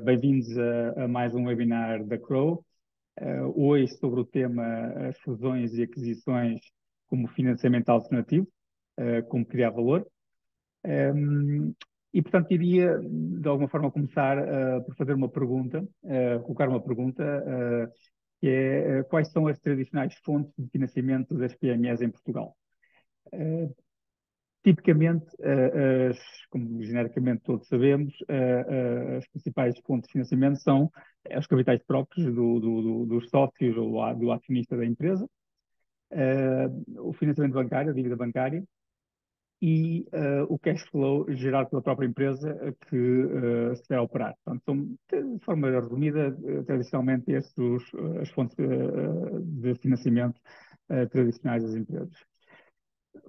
Bem-vindos a mais um webinar da Crow. Hoje sobre o tema as fusões e aquisições como financiamento alternativo, como criar valor. Um, portanto, iria de alguma forma começar por fazer uma pergunta, colocar uma pergunta, que é quais são as tradicionais fontes de financiamento das PMEs em Portugal? Tipicamente, como genericamente todos sabemos, as principais fontes de financiamento são os capitais próprios dos sócios ou do acionista da empresa, o financiamento bancário, a dívida bancária e o cash flow gerado pela própria empresa que se vai operar. Portanto, são, de forma resumida, tradicionalmente, as fontes de financiamento tradicionais das empresas.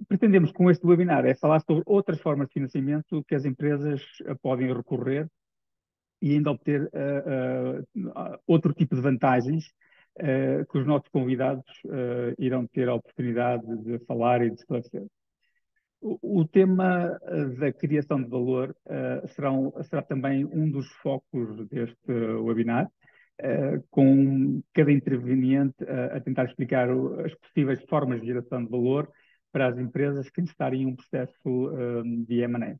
Pretendemos com este webinar é falar sobre outras formas de financiamento que as empresas podem recorrer e ainda obter outro tipo de vantagens que os nossos convidados irão ter a oportunidade de falar e de esclarecer. O tema da criação de valor será também um dos focos deste webinar, com cada interveniente a tentar explicar as possíveis formas de geração de valor para as empresas que estarem em um processo de M&A.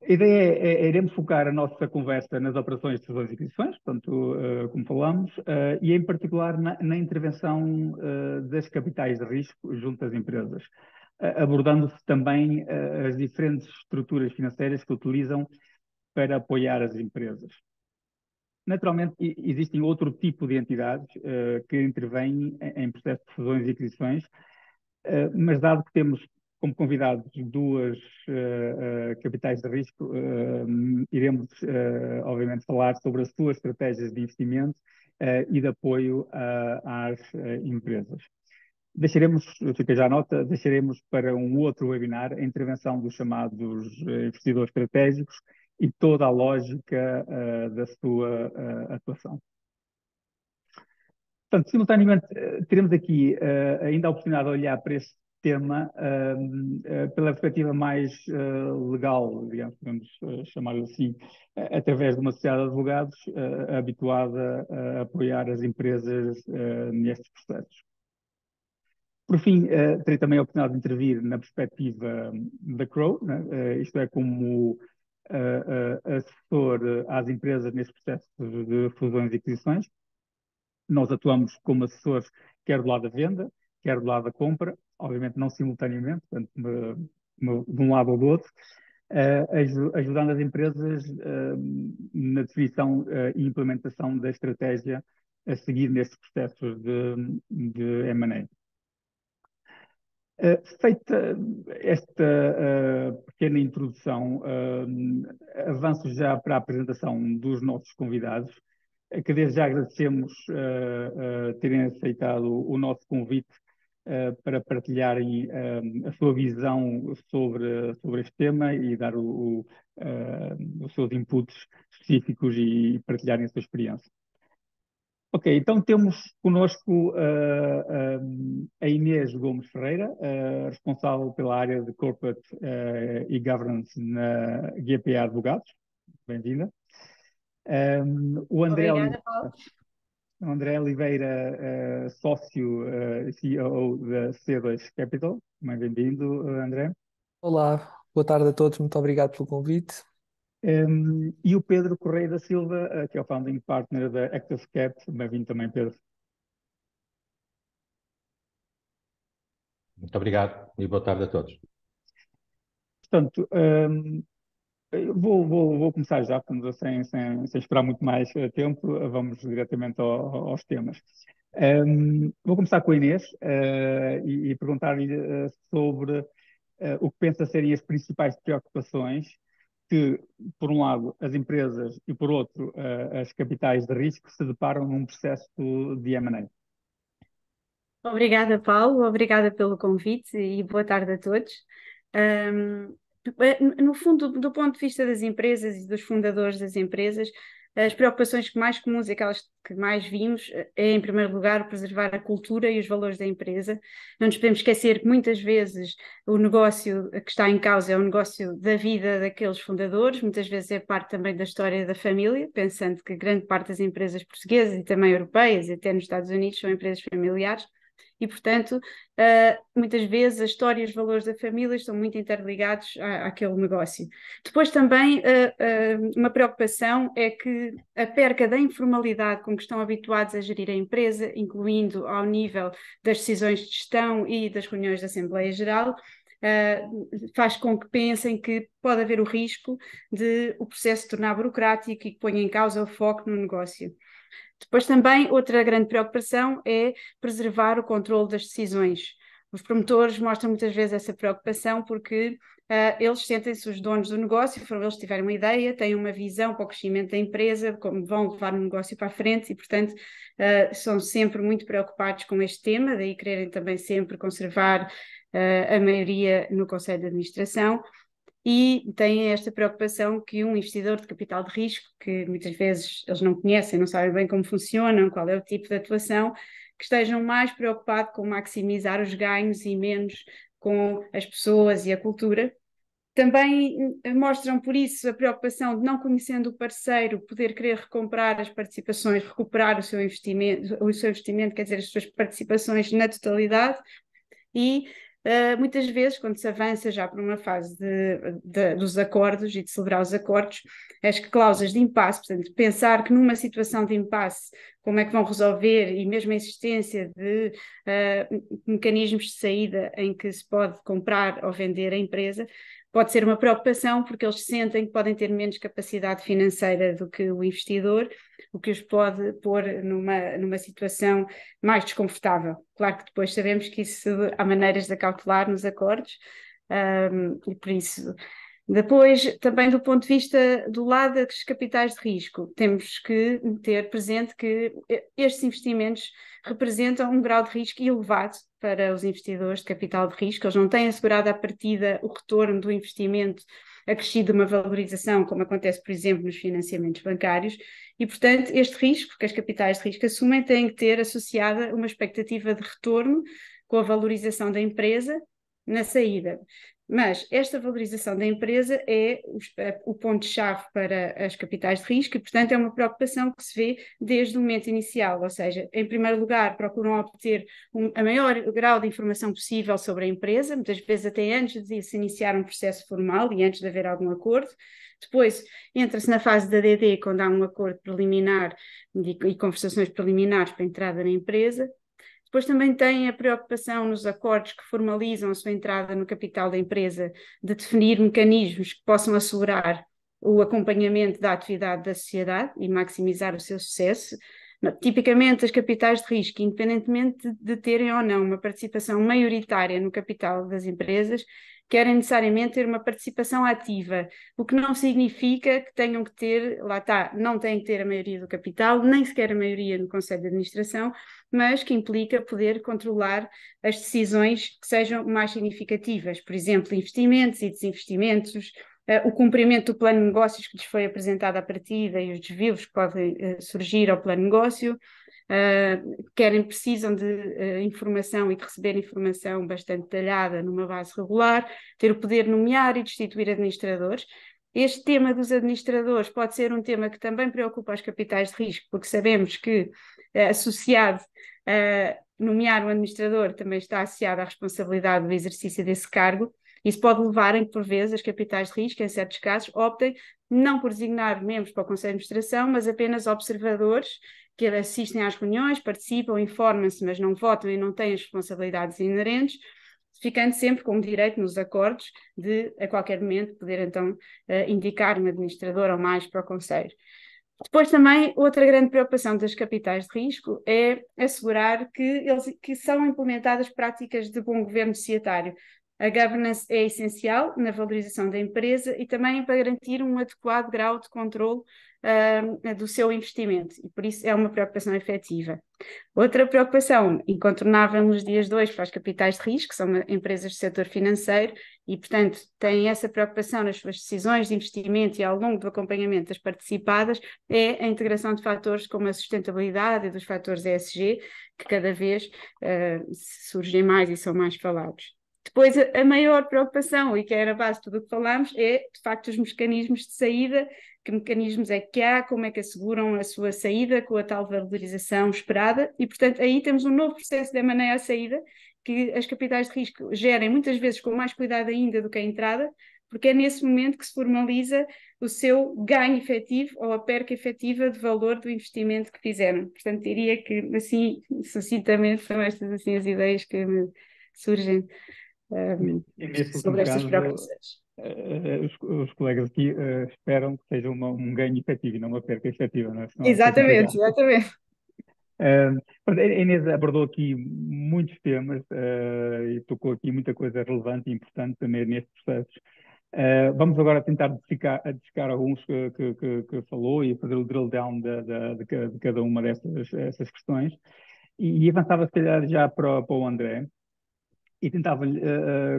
A ideia iremos focar a nossa conversa nas operações de fusões e aquisições, portanto, como falamos, e em particular na intervenção das capitais de risco junto às empresas, abordando-se também as diferentes estruturas financeiras que utilizam para apoiar as empresas. Naturalmente, existem outro tipo de entidades que intervêm em processos de fusões e aquisições, mas dado que temos como convidados duas capitais de risco, iremos, obviamente, falar sobre as suas estratégias de investimento e de apoio às empresas. Fica já a nota, deixaremos para um outro webinar a intervenção dos chamados investidores estratégicos e toda a lógica da sua atuação. Portanto, simultaneamente, teremos aqui ainda a oportunidade de olhar para este tema pela perspectiva mais legal, digamos, podemos chamar-lhe assim, através de uma sociedade de advogados habituada a apoiar as empresas nestes processos. Por fim, terei também a oportunidade de intervir na perspectiva da Crow, né? Isto é, como assessor às empresas neste processo de fusões e aquisições. Nós atuamos como assessores quer do lado da venda, quer do lado da compra, obviamente não simultaneamente, portanto, de um lado ou do outro, ajudando as empresas na definição e implementação da estratégia a seguir nestes processos de M&A. Feita esta pequena introdução, avanço já para a apresentação dos nossos convidados, que desde já agradecemos terem aceitado o nosso convite para partilharem a sua visão sobre este tema e dar os seus inputs específicos e partilharem a sua experiência. Ok, então temos connosco a Inês Gomes Ferreira, responsável pela área de Corporate e Governance na GPA Advogados. Bem-vinda. Obrigada, Paulo. O André Oliveira, sócio CEO da C2 Capital. Bem-vindo, André. Olá, boa tarde a todos, muito obrigado pelo convite. E o Pedro Correia da Silva, que é o founding partner da Active Cap. Bem-vindo também, Pedro. Muito obrigado e boa tarde a todos. Portanto, eu vou começar já, sem esperar muito mais tempo, vamos diretamente aos temas. Vou começar com a Inês e perguntar-lhe sobre o que pensa serem as principais preocupações que, por um lado, as empresas e, por outro, as capitais de risco se deparam num processo de M&A. Obrigada, Paulo. Obrigada pelo convite e boa tarde a todos. No fundo, do ponto de vista das empresas e dos fundadores das empresas, as preocupações mais comuns, aquelas que mais vimos, é, em primeiro lugar, preservar a cultura e os valores da empresa. Não nos podemos esquecer que muitas vezes o negócio que está em causa é o negócio da vida daqueles fundadores, muitas vezes é parte também da história da família, pensando que grande parte das empresas portuguesas e também europeias, e até nos Estados Unidos, são empresas familiares. E, portanto, muitas vezes a história e os valores da família estão muito interligados àquele negócio. Depois também, uma preocupação é que a perca da informalidade com que estão habituados a gerir a empresa, incluindo ao nível das decisões de gestão e das reuniões da Assembleia Geral, faz com que pensem que pode haver o risco de o processo se tornar burocrático e que ponha em causa o foco no negócio. Depois também, outra grande preocupação é preservar o controle das decisões. Os promotores mostram muitas vezes essa preocupação porque eles sentem-se os donos do negócio, foram eles que tiveram uma ideia, têm uma visão para o crescimento da empresa, como vão levar o negócio para a frente e, portanto, são sempre muito preocupados com este tema, daí quererem também sempre conservar a maioria no Conselho de Administração. E têm esta preocupação que um investidor de capital de risco, que muitas vezes eles não conhecem, não sabem bem como funcionam, qual é o tipo de atuação, que estejam mais preocupados com maximizar os ganhos e menos com as pessoas e a cultura. Também mostram, por isso, a preocupação de, não conhecendo o parceiro, poder querer recomprar as participações, recuperar o seu investimento, quer dizer, as suas participações na totalidade. E muitas vezes, quando se avança já para uma fase dos acordos e de celebrar os acordos, as cláusulas de impasse, portanto, pensar que numa situação de impasse, como é que vão resolver, e mesmo a existência de mecanismos de saída em que se pode comprar ou vender a empresa, pode ser uma preocupação, porque eles sentem que podem ter menos capacidade financeira do que o investidor, o que os pode pôr numa situação mais desconfortável. Claro que depois sabemos que isso há maneiras de acautelar nos acordos, e por isso. Depois, também do ponto de vista do lado dos capitais de risco, temos que ter presente que estes investimentos representam um grau de risco elevado para os investidores de capital de risco. Eles não têm assegurado à partida o retorno do investimento acrescido de uma valorização, como acontece, por exemplo, nos financiamentos bancários, e, portanto, este risco que as capitais de risco assumem tem que ter associada uma expectativa de retorno com a valorização da empresa na saída. Mas esta valorização da empresa é o ponto-chave para as capitais de risco e, portanto, é uma preocupação que se vê desde o momento inicial, ou seja, em primeiro lugar, procuram obter a maior grau de informação possível sobre a empresa, muitas vezes até antes de se iniciar um processo formal e antes de haver algum acordo. Depois entra-se na fase da DD, quando há um acordo preliminar e conversações preliminares para a entrada na empresa. Depois também tem a preocupação nos acordos que formalizam a sua entrada no capital da empresa de definir mecanismos que possam assegurar o acompanhamento da atividade da sociedade e maximizar o seu sucesso. Tipicamente, as capitais de risco, independentemente de terem ou não uma participação maioritária no capital das empresas, querem necessariamente ter uma participação ativa, o que não significa que tenham que ter, lá está, não têm que ter a maioria do capital, nem sequer a maioria no Conselho de Administração, mas que implica poder controlar as decisões que sejam mais significativas, por exemplo, investimentos e desinvestimentos, o cumprimento do plano de negócios que lhes foi apresentado à partida e os desvios que podem surgir ao plano de negócio, precisam de informação e de receber informação bastante detalhada numa base regular, ter o poder de nomear e destituir administradores. Este tema dos administradores pode ser um tema que também preocupa os capitais de risco, porque sabemos que associado a nomear um administrador também está associado à responsabilidade do exercício desse cargo. Isso pode levar em que, por vezes, as capitais de risco, em certos casos, optem não por designar membros para o Conselho de Administração, mas apenas observadores que assistem às reuniões, participam, informam-se, mas não votam e não têm as responsabilidades inerentes, ficando sempre com o direito nos acordos de, a qualquer momento, poder então indicar um administrador ou mais para o Conselho. Depois também, outra grande preocupação das capitais de risco é assegurar que são implementadas práticas de bom governo societário. A governance é essencial na valorização da empresa e também para garantir um adequado grau de controle do seu investimento, e por isso é uma preocupação efetiva. Outra preocupação incontornável nos dias de hoje para os capitais de risco, que são empresas do setor financeiro e, portanto, têm essa preocupação nas suas decisões de investimento e ao longo do acompanhamento das participadas, é a integração de fatores como a sustentabilidade e dos fatores ESG, que cada vez surgem mais e são mais falados. Depois, a maior preocupação, e que era a base de tudo o que falámos, é, de facto, os mecanismos de saída. Que mecanismos é que há, como é que asseguram a sua saída com a tal valorização esperada, e, portanto, aí temos um novo processo de M&A à saída, que as capitais de risco gerem muitas vezes com mais cuidado ainda do que a entrada, porque é nesse momento que se formaliza o seu ganho efetivo ou a perca efetiva de valor do investimento que fizeram. Portanto, diria que, assim, sucintamente, são estas assim as ideias que me surgem E neste último sobre estas caso, preocupações. os colegas aqui esperam que seja um ganho efetivo e não uma perca efetiva, não é? Senão vai ser Exatamente, complicado. exatamente. A Inês abordou aqui muitos temas e tocou aqui muita coisa relevante e importante também nestes processos. Vamos agora tentar dissecar alguns que falou e fazer o drill down de cada uma dessas questões e avançava se calhar já para o André e tentava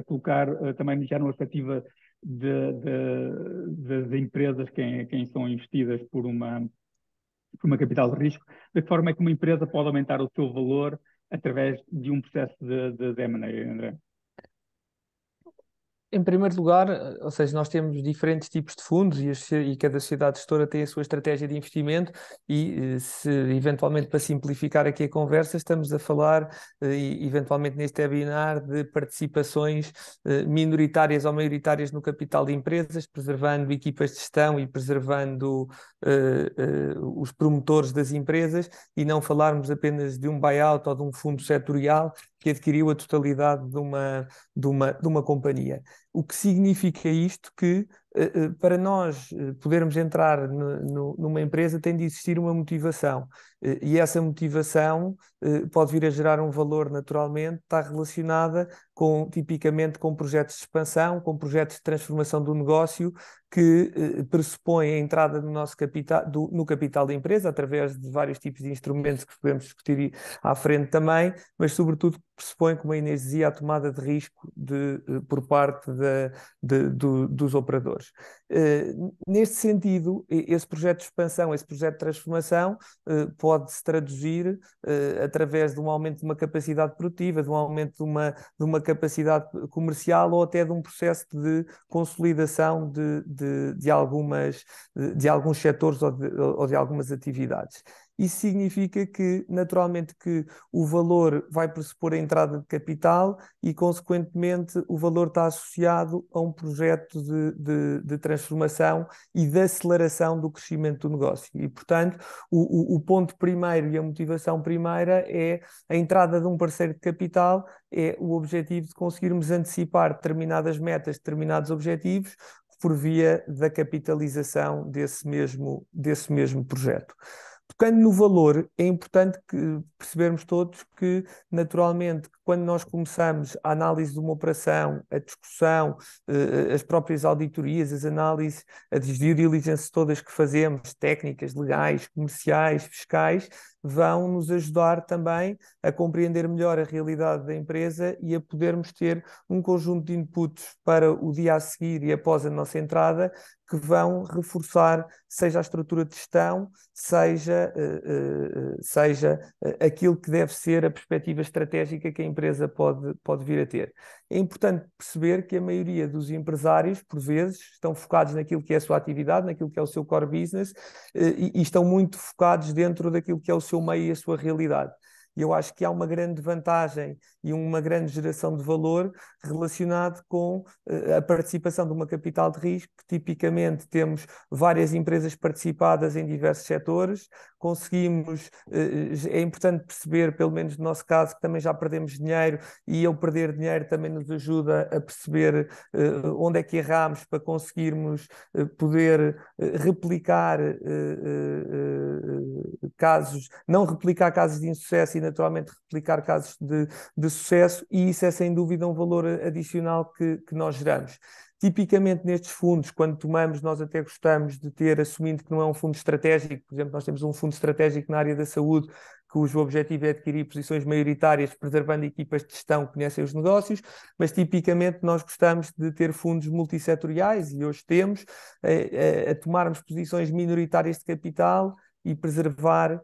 colocar também já numa perspectiva das empresas quem são investidas por uma capital de risco, de que forma é que uma empresa pode aumentar o seu valor através de um processo de M&A, André? Em primeiro lugar, ou seja, nós temos diferentes tipos de fundos e cada sociedade gestora tem a sua estratégia de investimento e, se eventualmente para simplificar aqui a conversa, estamos a falar, eventualmente neste webinar, de participações minoritárias ou maioritárias no capital de empresas, preservando equipas de gestão e preservando os promotores das empresas, e não falarmos apenas de um buyout ou de um fundo setorial que adquiriu a totalidade de uma companhia. O que significa isto que, para nós podermos entrar numa empresa, tem de existir uma motivação. E essa motivação pode vir a gerar um valor naturalmente, está relacionada tipicamente com projetos de expansão, com projetos de transformação do negócio, que pressupõem a entrada no nosso capital, no capital da empresa, através de vários tipos de instrumentos que podemos discutir à frente também, mas sobretudo pressupõe, como a Inês dizia, a tomada de risco por parte dos operadores. Neste sentido, esse projeto de expansão, esse projeto de transformação pode-se traduzir através de um aumento de uma capacidade produtiva, de um aumento de uma capacidade comercial ou até de um processo de consolidação de alguns setores ou de algumas atividades. Isso significa que, naturalmente, que o valor vai pressupor a entrada de capital e, consequentemente, o valor está associado a um projeto de transformação e de aceleração do crescimento do negócio. E, portanto, o ponto primeiro e a motivação primeira é a entrada de um parceiro de capital, é o objetivo de conseguirmos antecipar determinadas metas, determinados objetivos, por via da capitalização desse mesmo projeto. Tocando no valor, é importante percebermos todos que, naturalmente, quando nós começamos a análise de uma operação, a discussão, as próprias auditorias, as análises, as due diligence todas que fazemos, técnicas, legais, comerciais, fiscais, vão nos ajudar também a compreender melhor a realidade da empresa e a podermos ter um conjunto de inputs para o dia a seguir e após a nossa entrada, que vão reforçar, seja a estrutura de gestão, seja aquilo que deve ser a perspectiva estratégica que a empresa pode vir a ter. É importante perceber que a maioria dos empresários, por vezes, estão focados naquilo que é a sua atividade, naquilo que é o seu core business, e estão muito focados dentro daquilo que é o seu meio e a sua realidade. E eu acho que há uma grande vantagem e uma grande geração de valor relacionado com a participação de uma capital de risco, que tipicamente temos várias empresas participadas em diversos setores, é importante perceber, pelo menos no nosso caso, que também já perdemos dinheiro, e eu perder dinheiro também nos ajuda a perceber onde é que erramos para conseguirmos poder replicar casos, não replicar casos de insucesso e naturalmente replicar casos de sucesso, e isso é sem dúvida um valor adicional que nós geramos. Tipicamente nestes fundos, quando tomamos, nós até gostamos de ter, assumindo que não é um fundo estratégico, por exemplo, nós temos um fundo estratégico na área da saúde, cujo objetivo é adquirir posições maioritárias, preservando equipas de gestão que conhecem os negócios, mas tipicamente nós gostamos de ter fundos multissetoriais, e hoje temos, a tomarmos posições minoritárias de capital e preservar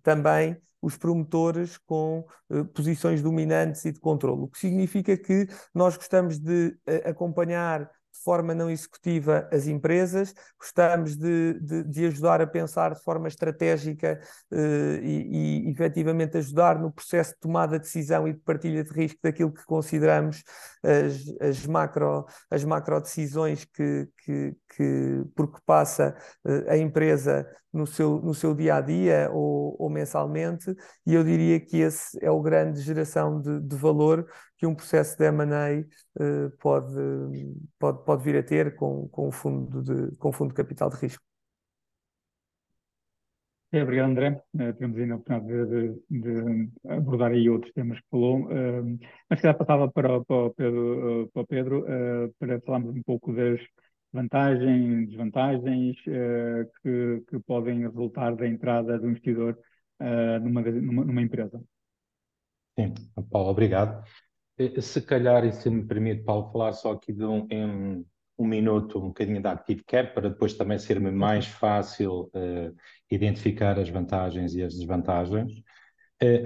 também os promotores com posições dominantes e de controle, o que significa que nós gostamos de acompanhar de forma não executiva as empresas, gostamos de ajudar a pensar de forma estratégica e efetivamente ajudar no processo de tomada de decisão e de partilha de risco daquilo que consideramos as macro decisões por que passa a empresa no seu dia a dia ou mensalmente, e eu diria que esse é o grande geração de valor que um processo de M&A pode vir a ter com o fundo de capital de risco. Obrigado, André. Temos ainda a oportunidade de abordar aí outros temas que falou, mas se calhar passava para o Pedro, para falarmos um pouco das vantagens, desvantagens que podem resultar da entrada do investidor numa empresa. Sim, Paulo, obrigado. Se calhar, e se me permite, Paulo, falar só aqui em um minuto, um bocadinho da ActiveCap, para depois também ser-me mais fácil identificar as vantagens e as desvantagens.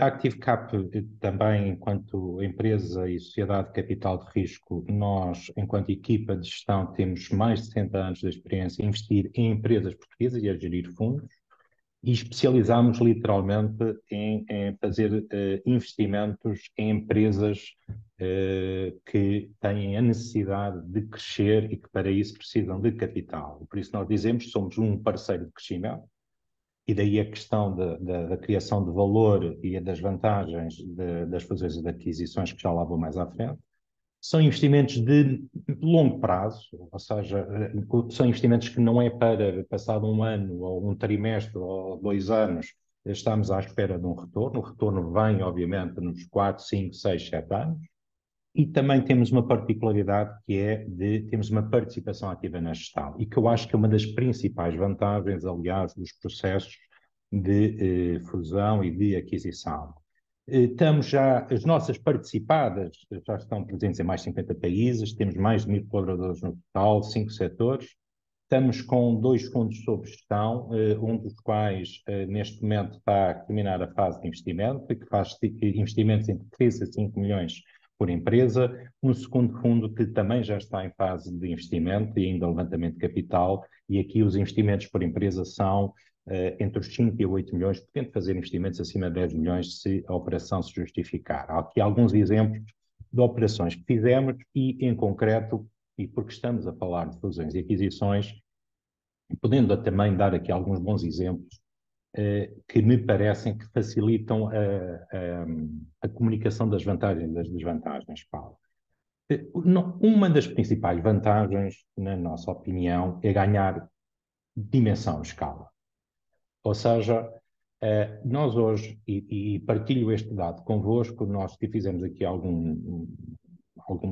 A ActiveCap também, enquanto empresa e sociedade de capital de risco, nós, enquanto equipa de gestão, temos mais de 60 anos de experiência a investir em empresas portuguesas e a gerir fundos, e especializamos literalmente em fazer investimentos em empresas que têm a necessidade de crescer e que para isso precisam de capital. Por isso nós dizemos que somos um parceiro de crescimento, e daí a questão da criação de valor e das vantagens das fusões e de aquisições, que já lá vou mais à frente. São investimentos de longo prazo, ou seja, são investimentos que não é para passado um ano, ou um trimestre, ou 2 anos, estamos à espera de um retorno. O retorno vem, obviamente, nos 4, 5, 6, 7 anos. E também temos uma particularidade que é temos uma participação ativa na gestão, e que eu acho que é uma das principais vantagens, aliás, dos processos de fusão e de aquisição. As nossas participadas já estão presentes em mais de 50 países, temos mais de 1000 colaboradores no total, 5 setores. Estamos com 2 fundos sob gestão, um dos quais neste momento está a terminar a fase de investimento, e que faz investimentos entre 3 a 5 milhões por empresa. Um segundo fundo que também já está em fase de investimento e ainda levantamento de capital, e aqui os investimentos por empresa são entre os 5 e 8 milhões, podendo fazer investimentos acima de 10 milhões se a operação se justificar. Há aqui alguns exemplos de operações que fizemos e, em concreto, e porque estamos a falar de fusões e aquisições, podendo também dar aqui alguns bons exemplos que me parecem que facilitam a comunicação das vantagens e das desvantagens, Paulo. Uma das principais vantagens, na nossa opinião, é ganhar dimensão, escala. Ou seja, nós hoje, e partilho este dado convosco, nós fizemos aqui algum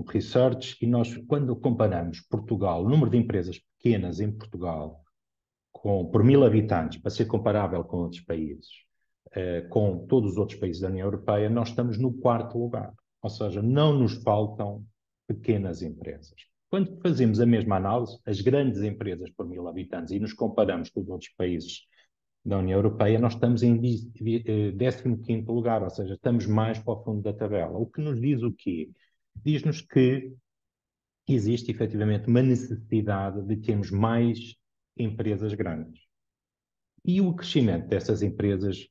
research, e nós, quando comparamos Portugal, o número de empresas pequenas em Portugal, por 1000 habitantes, para ser comparável com outros países, com todos os outros países da União Europeia, nós estamos no 4º lugar. Ou seja, não nos faltam pequenas empresas. Quando fazemos a mesma análise, as grandes empresas por 1000 habitantes, e nos comparamos com os outros países da União Europeia, nós estamos em 15º lugar, ou seja, estamos mais para o fundo da tabela. O que nos diz o quê? Diz-nos que existe efetivamente uma necessidade de termos mais empresas grandes. E o crescimento dessas empresas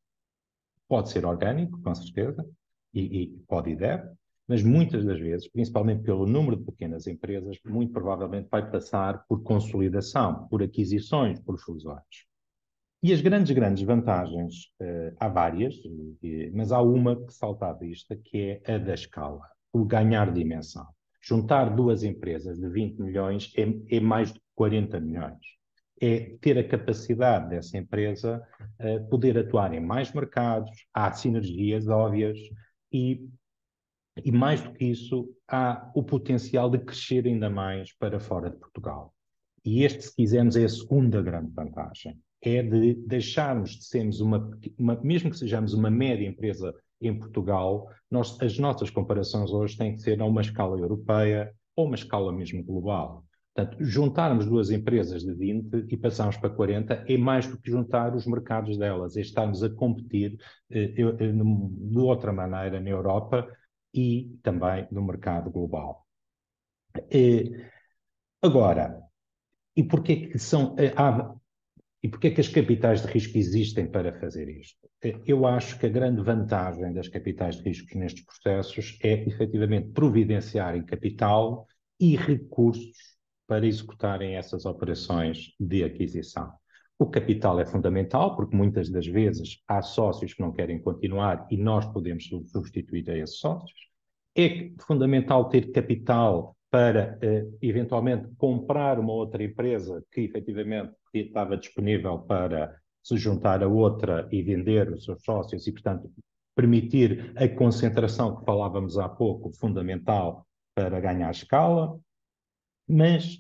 pode ser orgânico, com certeza, e pode e deve, mas muitas das vezes, principalmente pelo número de pequenas empresas, muito provavelmente vai passar por consolidação, por aquisições, por fusões. E as grandes vantagens, há várias, mas há uma que salta à vista, que é a da escala, o ganhar dimensão. Juntar 2 empresas de 20 milhões é mais de 40 milhões. É ter a capacidade dessa empresa poder atuar em mais mercados, há sinergias óbvias, e E mais do que isso, há o potencial de crescer ainda mais para fora de Portugal. E este, se quisermos, é a segunda grande vantagem. É de deixarmos de sermos mesmo que sejamos uma média empresa em Portugal, as nossas comparações hoje têm que ser a uma escala europeia ou uma escala mesmo global. Portanto, juntarmos duas empresas de 20 e passarmos para 40 é mais do que juntar os mercados delas, é estarmos a competir de outra maneira na Europa e também no mercado global. Agora, e porquê que e porquê que as capitais de risco existem para fazer isto? Eu acho que a grande vantagem das capitais de risco nestes processos é, efetivamente, providenciarem capital e recursos para executarem essas operações de aquisição. O capital é fundamental, porque muitas das vezes há sócios que não querem continuar e nós podemos substituir a esses sócios. É fundamental ter capital para, eventualmente, comprar uma outra empresa que, efetivamente, estava disponível para se juntar a outra e vender os seus sócios e, portanto, permitir a concentração que falávamos há pouco, fundamental para ganhar escala. Mas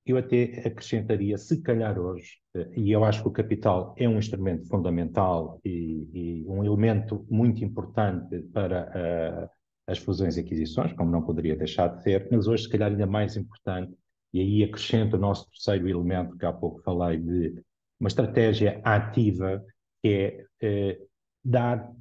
eu até acrescentaria, se calhar hoje, e eu acho que o capital é um instrumento fundamental e um elemento muito importante para as fusões e aquisições, como não poderia deixar de ser, mas hoje, se calhar, ainda mais importante, e aí acrescento o nosso terceiro elemento, que há pouco falei, de uma estratégia ativa, que é dar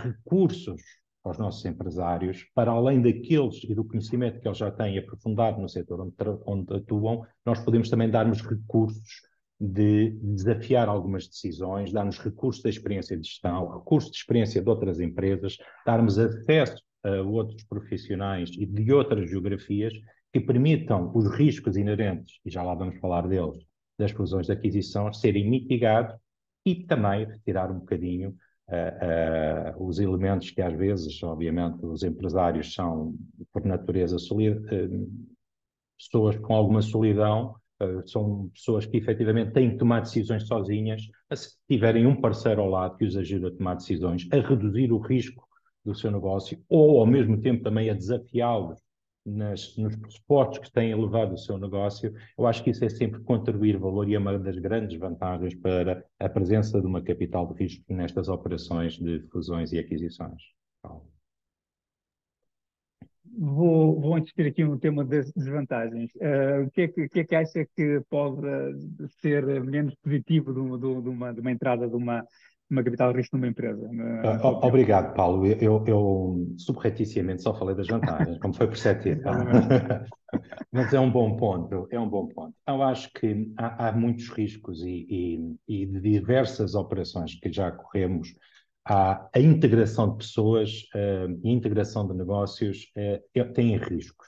recursos aos nossos empresários, para além daqueles e do conhecimento que eles já têm aprofundado no setor onde atuam, nós podemos também dar-nos recursos de desafiar algumas decisões, dar-nos recursos da experiência de gestão, recursos de experiência de outras empresas, darmos acesso a outros profissionais e de outras geografias que permitam os riscos inerentes, e já lá vamos falar deles, das fusões de aquisição, serem mitigados e também retirar um bocadinho os elementos que às vezes, obviamente, os empresários são, por natureza, pessoas com alguma solidão, são pessoas que efetivamente têm que tomar decisões sozinhas, se tiverem um parceiro ao lado que os ajude a tomar decisões, a reduzir o risco do seu negócio ou, ao mesmo tempo, também a desafiá-los nos pressupostos que têm elevado o seu negócio, eu acho que isso é sempre contribuir valor e é uma das grandes vantagens para a presença de uma capital de risco nestas operações de fusões e aquisições. Vou insistir aqui no tema das desvantagens. O que é que acha que pode ser menos positivo de uma entrada de uma capital de risco numa empresa? Obrigado, Paulo. Eu subrepticiamente só falei das vantagens, como foi perceptível. Mas é um bom ponto, é um bom ponto. Eu acho que há muitos riscos e de diversas operações que já corremos, a integração de pessoas e a integração de negócios têm riscos.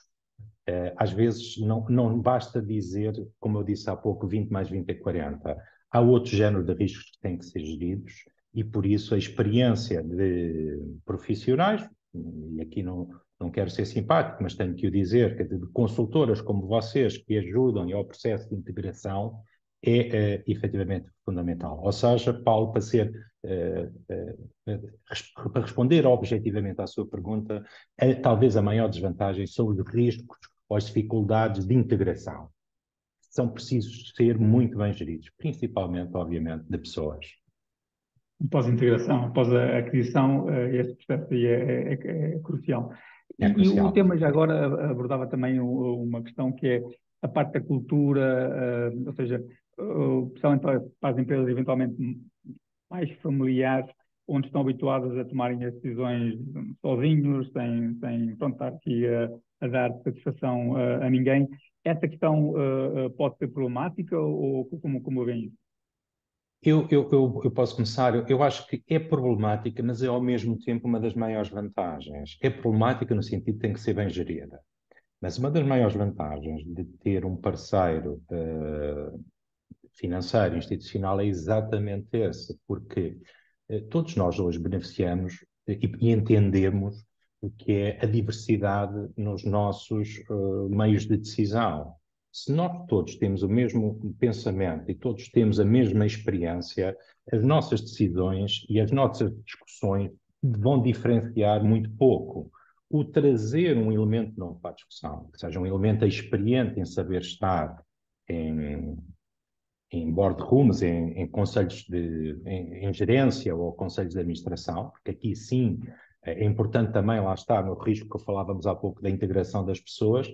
Às vezes não basta dizer, como eu disse há pouco, 20 mais 20 é 40. Há outro género de riscos que têm que ser geridos e, por isso, a experiência de profissionais, e aqui não quero ser simpático, mas tenho que o dizer, que de consultoras como vocês que ajudam ao processo de integração é efetivamente fundamental. Ou seja, Paulo, para responder objetivamente à sua pergunta, talvez a maior desvantagem são os riscos ou as dificuldades de integração. São precisos ser muito bem geridos, principalmente, obviamente, de pessoas. Pós-integração, após a aquisição, este processo aí é crucial. É crucial. E o tema já agora abordava também uma questão que é a parte da cultura, ou seja, especialmente para as empresas eventualmente mais familiares, onde estão habituadas a tomarem as decisões sozinhos, sem pronto, estar aqui a dar satisfação a ninguém. Essa questão pode ser problemática ou como vem isso? Eu posso começar. Eu acho que é problemática, mas é ao mesmo tempo uma das maiores vantagens. É problemática no sentido de que tem que ser bem gerida. Mas uma das maiores vantagens de ter um parceiro financeiro, institucional, é exatamente esse, porque todos nós hoje beneficiamos e entendemos o que é a diversidade nos nossos meios de decisão. Se nós todos temos o mesmo pensamento e todos temos a mesma experiência, as nossas decisões e as nossas discussões vão diferenciar muito pouco. o trazer um elemento novo para a discussão, que seja um elemento experiente em saber estar em boardrooms, em conselhos em gerência ou conselhos de administração, porque aqui sim é importante também, lá está, no risco que falávamos há pouco da integração das pessoas,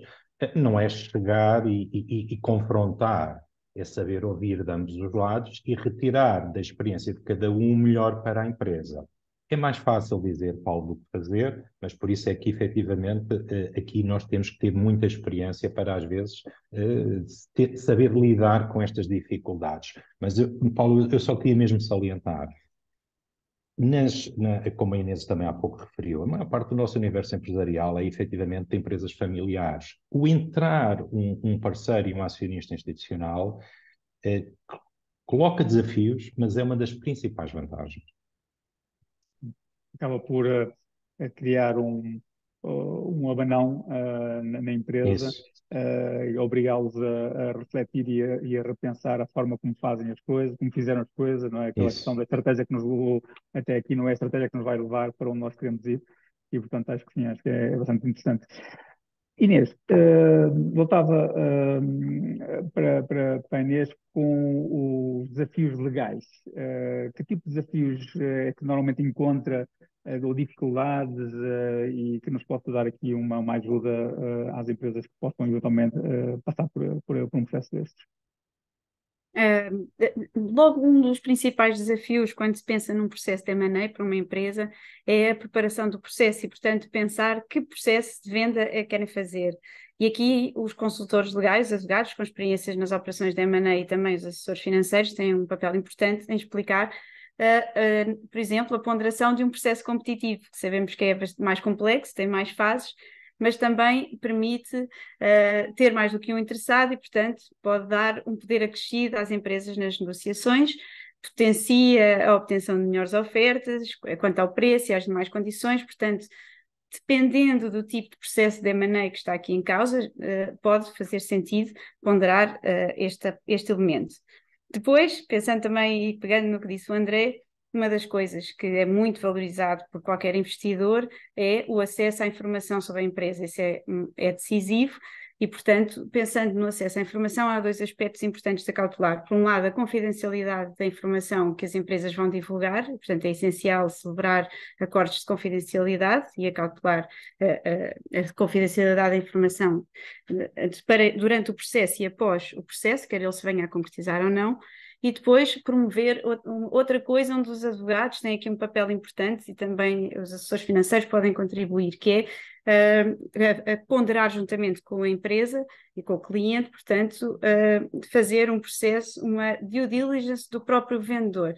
não é chegar e confrontar, é saber ouvir de ambos os lados e retirar da experiência de cada um o melhor para a empresa. É mais fácil dizer, Paulo, do que fazer, mas por isso é que, efetivamente, aqui nós temos que ter muita experiência para, às vezes, saber lidar com estas dificuldades. Mas, Paulo, eu só queria mesmo salientar, como a Inês também há pouco referiu, a maior parte do nosso universo empresarial é, efetivamente, de empresas familiares. O entrar um parceiro e um acionista institucional coloca desafios, mas é uma das principais vantagens. Acaba por criar um abanão na empresa e obrigá-los a refletir e a repensar a forma como fazem as coisas, como fizeram as coisas, não é? Aquela questão da estratégia que nos levou até aqui não é a estratégia que nos vai levar para onde nós queremos ir e, portanto, acho que sim, acho que é bastante interessante. Inês, voltava para a Inês com os desafios legais. Que tipo de desafios é que normalmente encontra ou dificuldades e que nos possa dar aqui uma ajuda às empresas que possam eventualmente passar por um processo destes? Logo, um dos principais desafios quando se pensa num processo de M&A para uma empresa é a preparação do processo e, portanto, pensar que processo de venda é que querem fazer. E aqui os consultores legais, os advogados com experiências nas operações de M&A e também os assessores financeiros têm um papel importante em explicar, por exemplo, a ponderação de um processo competitivo, que sabemos que é mais complexo, tem mais fases, mas também permite ter mais do que um interessado e, portanto, pode dar um poder acrescido às empresas nas negociações, potencia a obtenção de melhores ofertas quanto ao preço e às demais condições, portanto, dependendo do tipo de processo de M&A que está aqui em causa, pode fazer sentido ponderar este elemento. Depois, pensando também e pegando no que disse o André, uma das coisas que é muito valorizado por qualquer investidor é o acesso à informação sobre a empresa. Isso é decisivo e, portanto, pensando no acesso à informação, há dois aspectos importantes a cautelar. Por um lado, a confidencialidade da informação que as empresas vão divulgar, portanto, é essencial celebrar acordos de confidencialidade e a cautelar a confidencialidade da informação durante o processo e após o processo, quer ele se venha a concretizar ou não. E depois promover outra coisa onde os advogados têm aqui um papel importante e também os assessores financeiros podem contribuir, que é a ponderar juntamente com a empresa e com o cliente, portanto, fazer um processo, uma due diligence do próprio vendedor.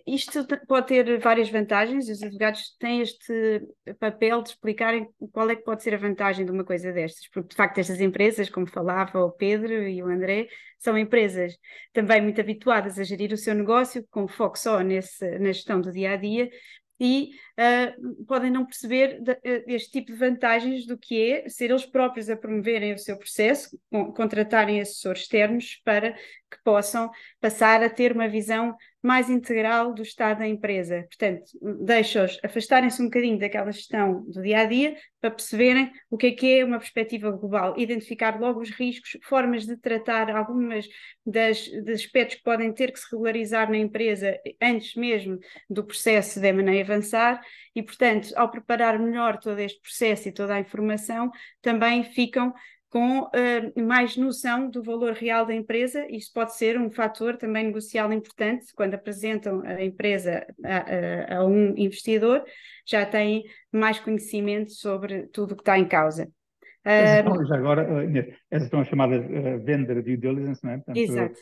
Isto pode ter várias vantagens e os advogados têm este papel de explicarem qual é que pode ser a vantagem de uma coisa destas, porque de facto estas empresas, como falava o Pedro e o André, são empresas também muito habituadas a gerir o seu negócio com foco só na gestão do dia-a-dia e podem não perceber este tipo de vantagens do que é ser eles próprios a promoverem o seu processo, contratarem assessores externos para que possam passar a ter uma visão mais integral do estado da empresa. Portanto, deixa-os afastarem-se um bocadinho daquela gestão do dia-a-dia para perceberem o que é uma perspectiva global, identificar logo os riscos, formas de tratar algumas dos aspectos que podem ter que se regularizar na empresa antes mesmo do processo de M&A avançar e, portanto, ao preparar melhor todo este processo e toda a informação, também ficam com mais noção do valor real da empresa. Isso pode ser um fator também negocial importante quando apresentam a empresa a um investidor, já têm mais conhecimento sobre tudo o que está em causa. Já agora, Inês, essas são as chamadas vendor due diligence, não é? Portanto, exato.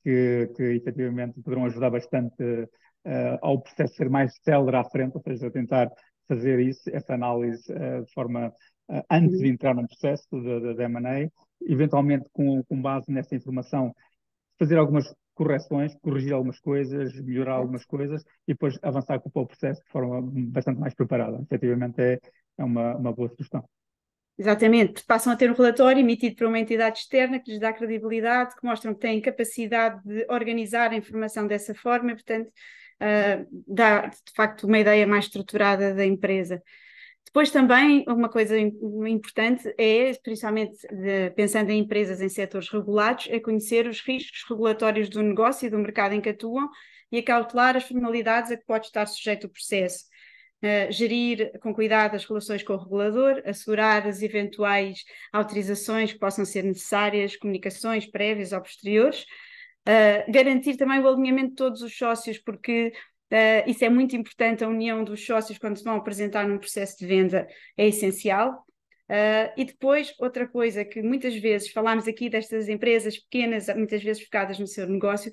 Que efetivamente poderão ajudar bastante ao processo ser mais célere à frente, ou seja, tentar fazer isso, essa análise de forma antes de entrar num processo de M&A, eventualmente com base nessa informação, fazer algumas correções, corrigir algumas coisas, melhorar algumas coisas e depois avançar com o processo de forma bastante mais preparada. Efetivamente é uma boa sugestão. Exatamente, porque passam a ter um relatório emitido por uma entidade externa que lhes dá credibilidade, que mostram que têm capacidade de organizar a informação dessa forma e, portanto, dá de facto uma ideia mais estruturada da empresa. Depois também, uma coisa importante é, principalmente pensando em empresas em setores regulados, é conhecer os riscos regulatórios do negócio e do mercado em que atuam e acautelar as formalidades a que pode estar sujeito o processo. Gerir com cuidado as relações com o regulador, assegurar as eventuais autorizações que possam ser necessárias, comunicações prévias ou posteriores, garantir também o alinhamento de todos os sócios, porque isso é muito importante, a união dos sócios quando se vão apresentar num processo de venda é essencial. E depois, outra coisa que muitas vezes falamos aqui destas empresas pequenas, muitas vezes focadas no seu negócio,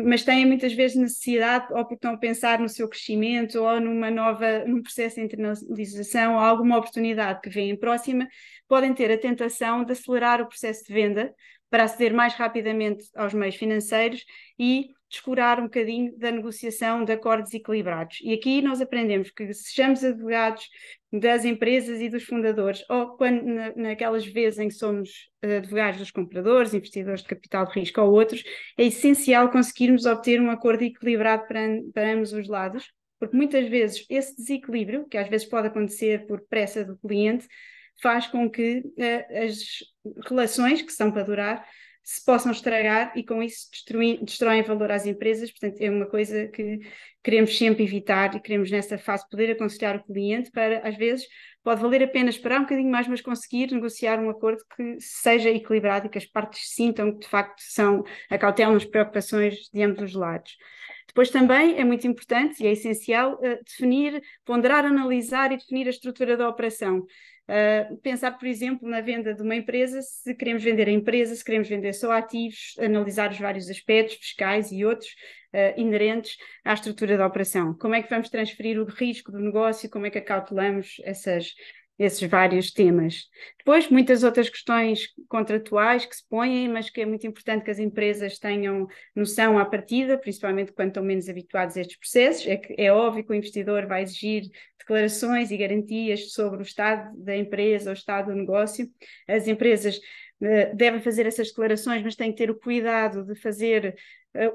mas têm muitas vezes necessidade, ou porque estão a pensar no seu crescimento, ou num processo de internacionalização, ou alguma oportunidade que vem próxima, podem ter a tentação de acelerar o processo de venda para aceder mais rapidamente aos meios financeiros e descurar um bocadinho da negociação de acordos equilibrados. E aqui nós aprendemos que, sejamos advogados das empresas e dos fundadores, ou quando naquelas vezes em que somos advogados dos compradores, investidores de capital de risco ou outros, é essencial conseguirmos obter um acordo equilibrado para ambos os lados, porque muitas vezes esse desequilíbrio, que às vezes pode acontecer por pressa do cliente, faz com que as relações que são para durar se possam estragar e com isso destroem valor às empresas. Portanto, é uma coisa que queremos sempre evitar e queremos nessa fase poder aconselhar o cliente para, às vezes, pode valer a pena esperar um bocadinho mais, mas conseguir negociar um acordo que seja equilibrado e que as partes sintam que de facto acautelam as preocupações de ambos os lados. Depois também é muito importante e é essencial definir, ponderar, analisar e definir a estrutura da operação. Pensar, por exemplo, na venda de uma empresa, se queremos vender a empresa, se queremos vender só ativos, analisar os vários aspectos fiscais e outros inerentes à estrutura da operação. Como é que vamos transferir o risco do negócio, como é que acautelamos esses vários temas. Depois, muitas outras questões contratuais que se põem, mas que é muito importante que as empresas tenham noção à partida, principalmente quando estão menos habituados a estes processos. É óbvio que o investidor vai exigir declarações e garantias sobre o estado da empresa, o estado do negócio. As empresas devem fazer essas declarações, mas têm que ter o cuidado de fazer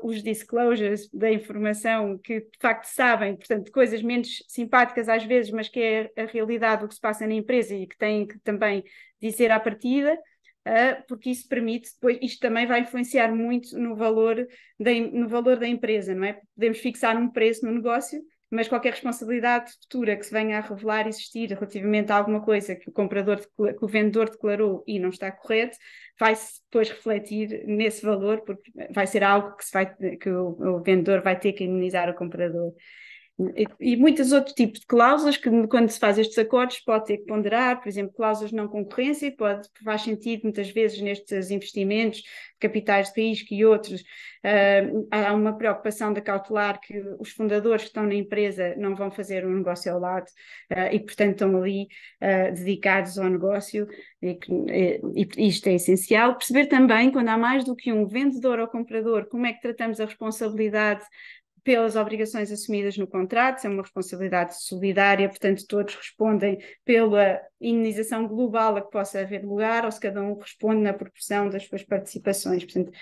os disclosures da informação que de facto sabem, portanto, coisas menos simpáticas às vezes, mas que é a realidade do que se passa na empresa e que têm que também dizer à partida, porque isso permite, depois, isto também vai influenciar muito no valor da empresa, não é? Podemos fixar um preço no negócio, mas qualquer responsabilidade futura que se venha a revelar existir relativamente a alguma coisa que o vendedor declarou e não está correto, vai-se depois refletir nesse valor, porque vai ser algo que o vendedor vai ter que indemnizar o comprador. E muitos outros tipos de cláusulas que, quando se faz estes acordos, pode ter que ponderar, por exemplo, cláusulas de não concorrência, faz sentido muitas vezes nestes investimentos, capitais de risco e outros, há uma preocupação de cautelar que os fundadores que estão na empresa não vão fazer um negócio ao lado e, portanto, estão ali dedicados ao negócio e isto é essencial. Perceber também, quando há mais do que um vendedor ou comprador, como é que tratamos a responsabilidade pelas obrigações assumidas no contrato, é uma responsabilidade solidária, portanto todos respondem pela indenização global a que possa haver lugar, ou se cada um responde na proporção das suas participações. Portanto,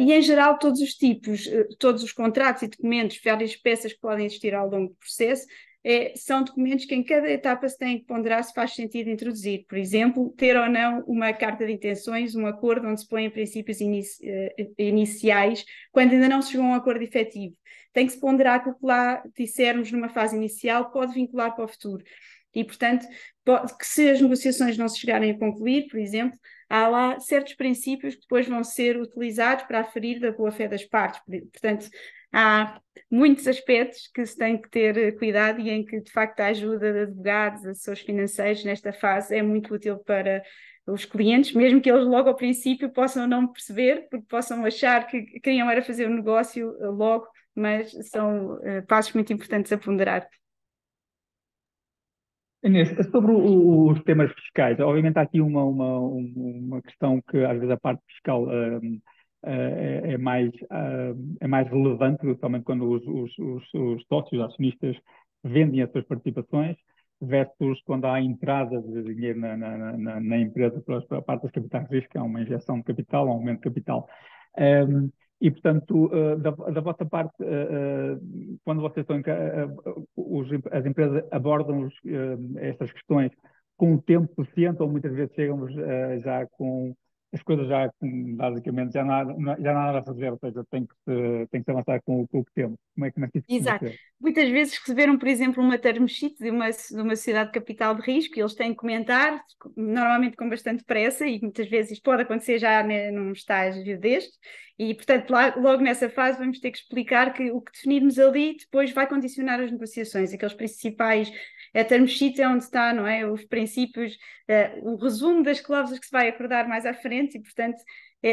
e em geral todos os tipos, todos os contratos e documentos, várias peças que podem existir ao longo do processo, são documentos que em cada etapa se tem que ponderar se faz sentido introduzir. Por exemplo, ter ou não uma carta de intenções, um acordo onde se põem princípios iniciais, quando ainda não se chegou a um acordo efetivo. Tem que se ponderar que o que lá dissermos numa fase inicial pode vincular para o futuro. E, portanto, que se as negociações não se chegarem a concluir, por exemplo, há lá certos princípios que depois vão ser utilizados para aferir da boa-fé das partes. Portanto, há muitos aspectos que se tem que ter cuidado e em que, de facto, a ajuda de advogados, assessores financeiros, nesta fase, é muito útil para os clientes, mesmo que eles logo ao princípio possam não perceber, porque possam achar que queriam era fazer um negócio logo, mas são passos muito importantes a ponderar. Inês, sobre os temas fiscais, obviamente há aqui uma questão que às vezes a parte fiscal é mais relevante, principalmente quando os sócios, acionistas vendem as suas participações, versus quando há entrada de dinheiro na empresa pela parte das capitais de risco, há uma injeção de capital, um aumento de capital. E, portanto, da vossa parte, quando vocês estão as empresas abordam estas questões com o tempo suficiente ou muitas vezes chegam já com as coisas já basicamente já nada a fazer, ou seja, tem que se avançar com o que temos. Como é que isso costuma Exato. ser? Muitas vezes receberam, por exemplo, uma term sheet de uma sociedade de capital de risco e eles têm que comentar, normalmente com bastante pressa, e muitas vezes isto pode acontecer já num estágio deste, e portanto logo nessa fase vamos ter que explicar que o que definirmos ali depois vai condicionar as negociações, aqueles principais, a term sheet é onde está, não é? Os princípios, o resumo das cláusulas que se vai acordar mais à frente, e portanto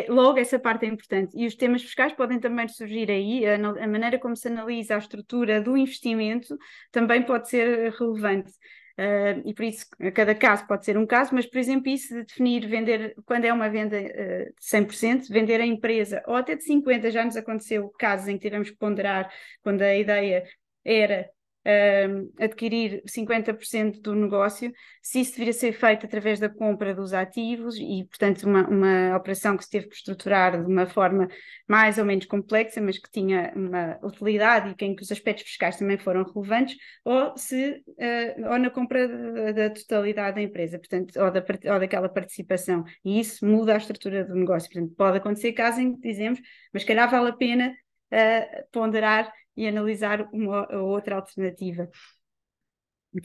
logo essa parte é importante. E os temas fiscais podem também surgir aí, a maneira como se analisa a estrutura do investimento também pode ser relevante. E por isso, cada caso pode ser um caso, mas, por exemplo, isso de definir vender, quando é uma venda de 100%, vender a empresa, ou até de 50%, já nos aconteceu casos em que tivemos que ponderar, quando a ideia era adquirir 50% do negócio, se isso deveria ser feito através da compra dos ativos e, portanto, uma operação que se teve que estruturar de uma forma mais ou menos complexa, mas que tinha uma utilidade e em que os aspectos fiscais também foram relevantes, ou na compra da totalidade da empresa, portanto, ou daquela participação. E isso muda a estrutura do negócio. Portanto, pode acontecer casos em que dizemos, mas calhar vale a pena ponderar e analisar uma ou outra alternativa.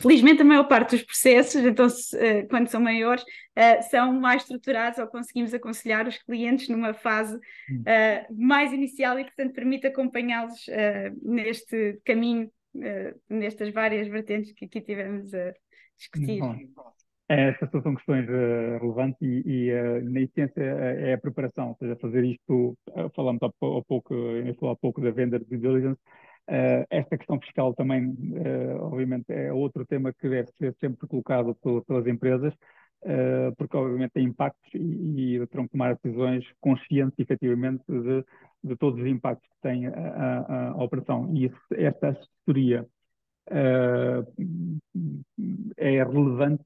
Felizmente, a maior parte dos processos, então, quando são maiores, são mais estruturados ou conseguimos aconselhar os clientes numa fase mais inicial e, portanto, permite acompanhá-los neste caminho, nestas várias vertentes que aqui tivemos a discutir. Bom, estas são questões relevantes na essência, é a preparação, ou seja, fazer isto, falamos há pouco, eu falei há pouco da venda de due diligence, esta questão fiscal também, obviamente, é outro tema que deve ser sempre colocado pelas empresas, porque obviamente tem impactos e terão que tomar decisões conscientes, efetivamente, de todos os impactos que tem a operação. E esta assessoria é relevante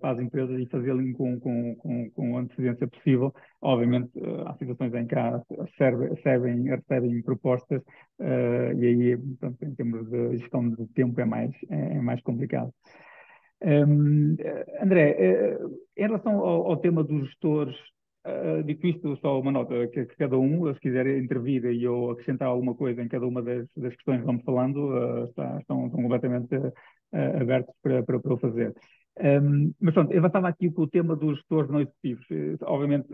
para as empresas e fazê-lo com a antecedência possível. Obviamente, há situações em que recebem propostas e aí, portanto, em termos de gestão de tempo, é mais complicado. André, em relação ao tema dos gestores, dito isto, só uma nota, que cada um, se quiser intervir e eu acrescentar alguma coisa em cada uma das questões que vamos falando, estão completamente abertos para o fazer. Mas pronto, eu avançava aqui com o tema dos gestores não executivos. Obviamente,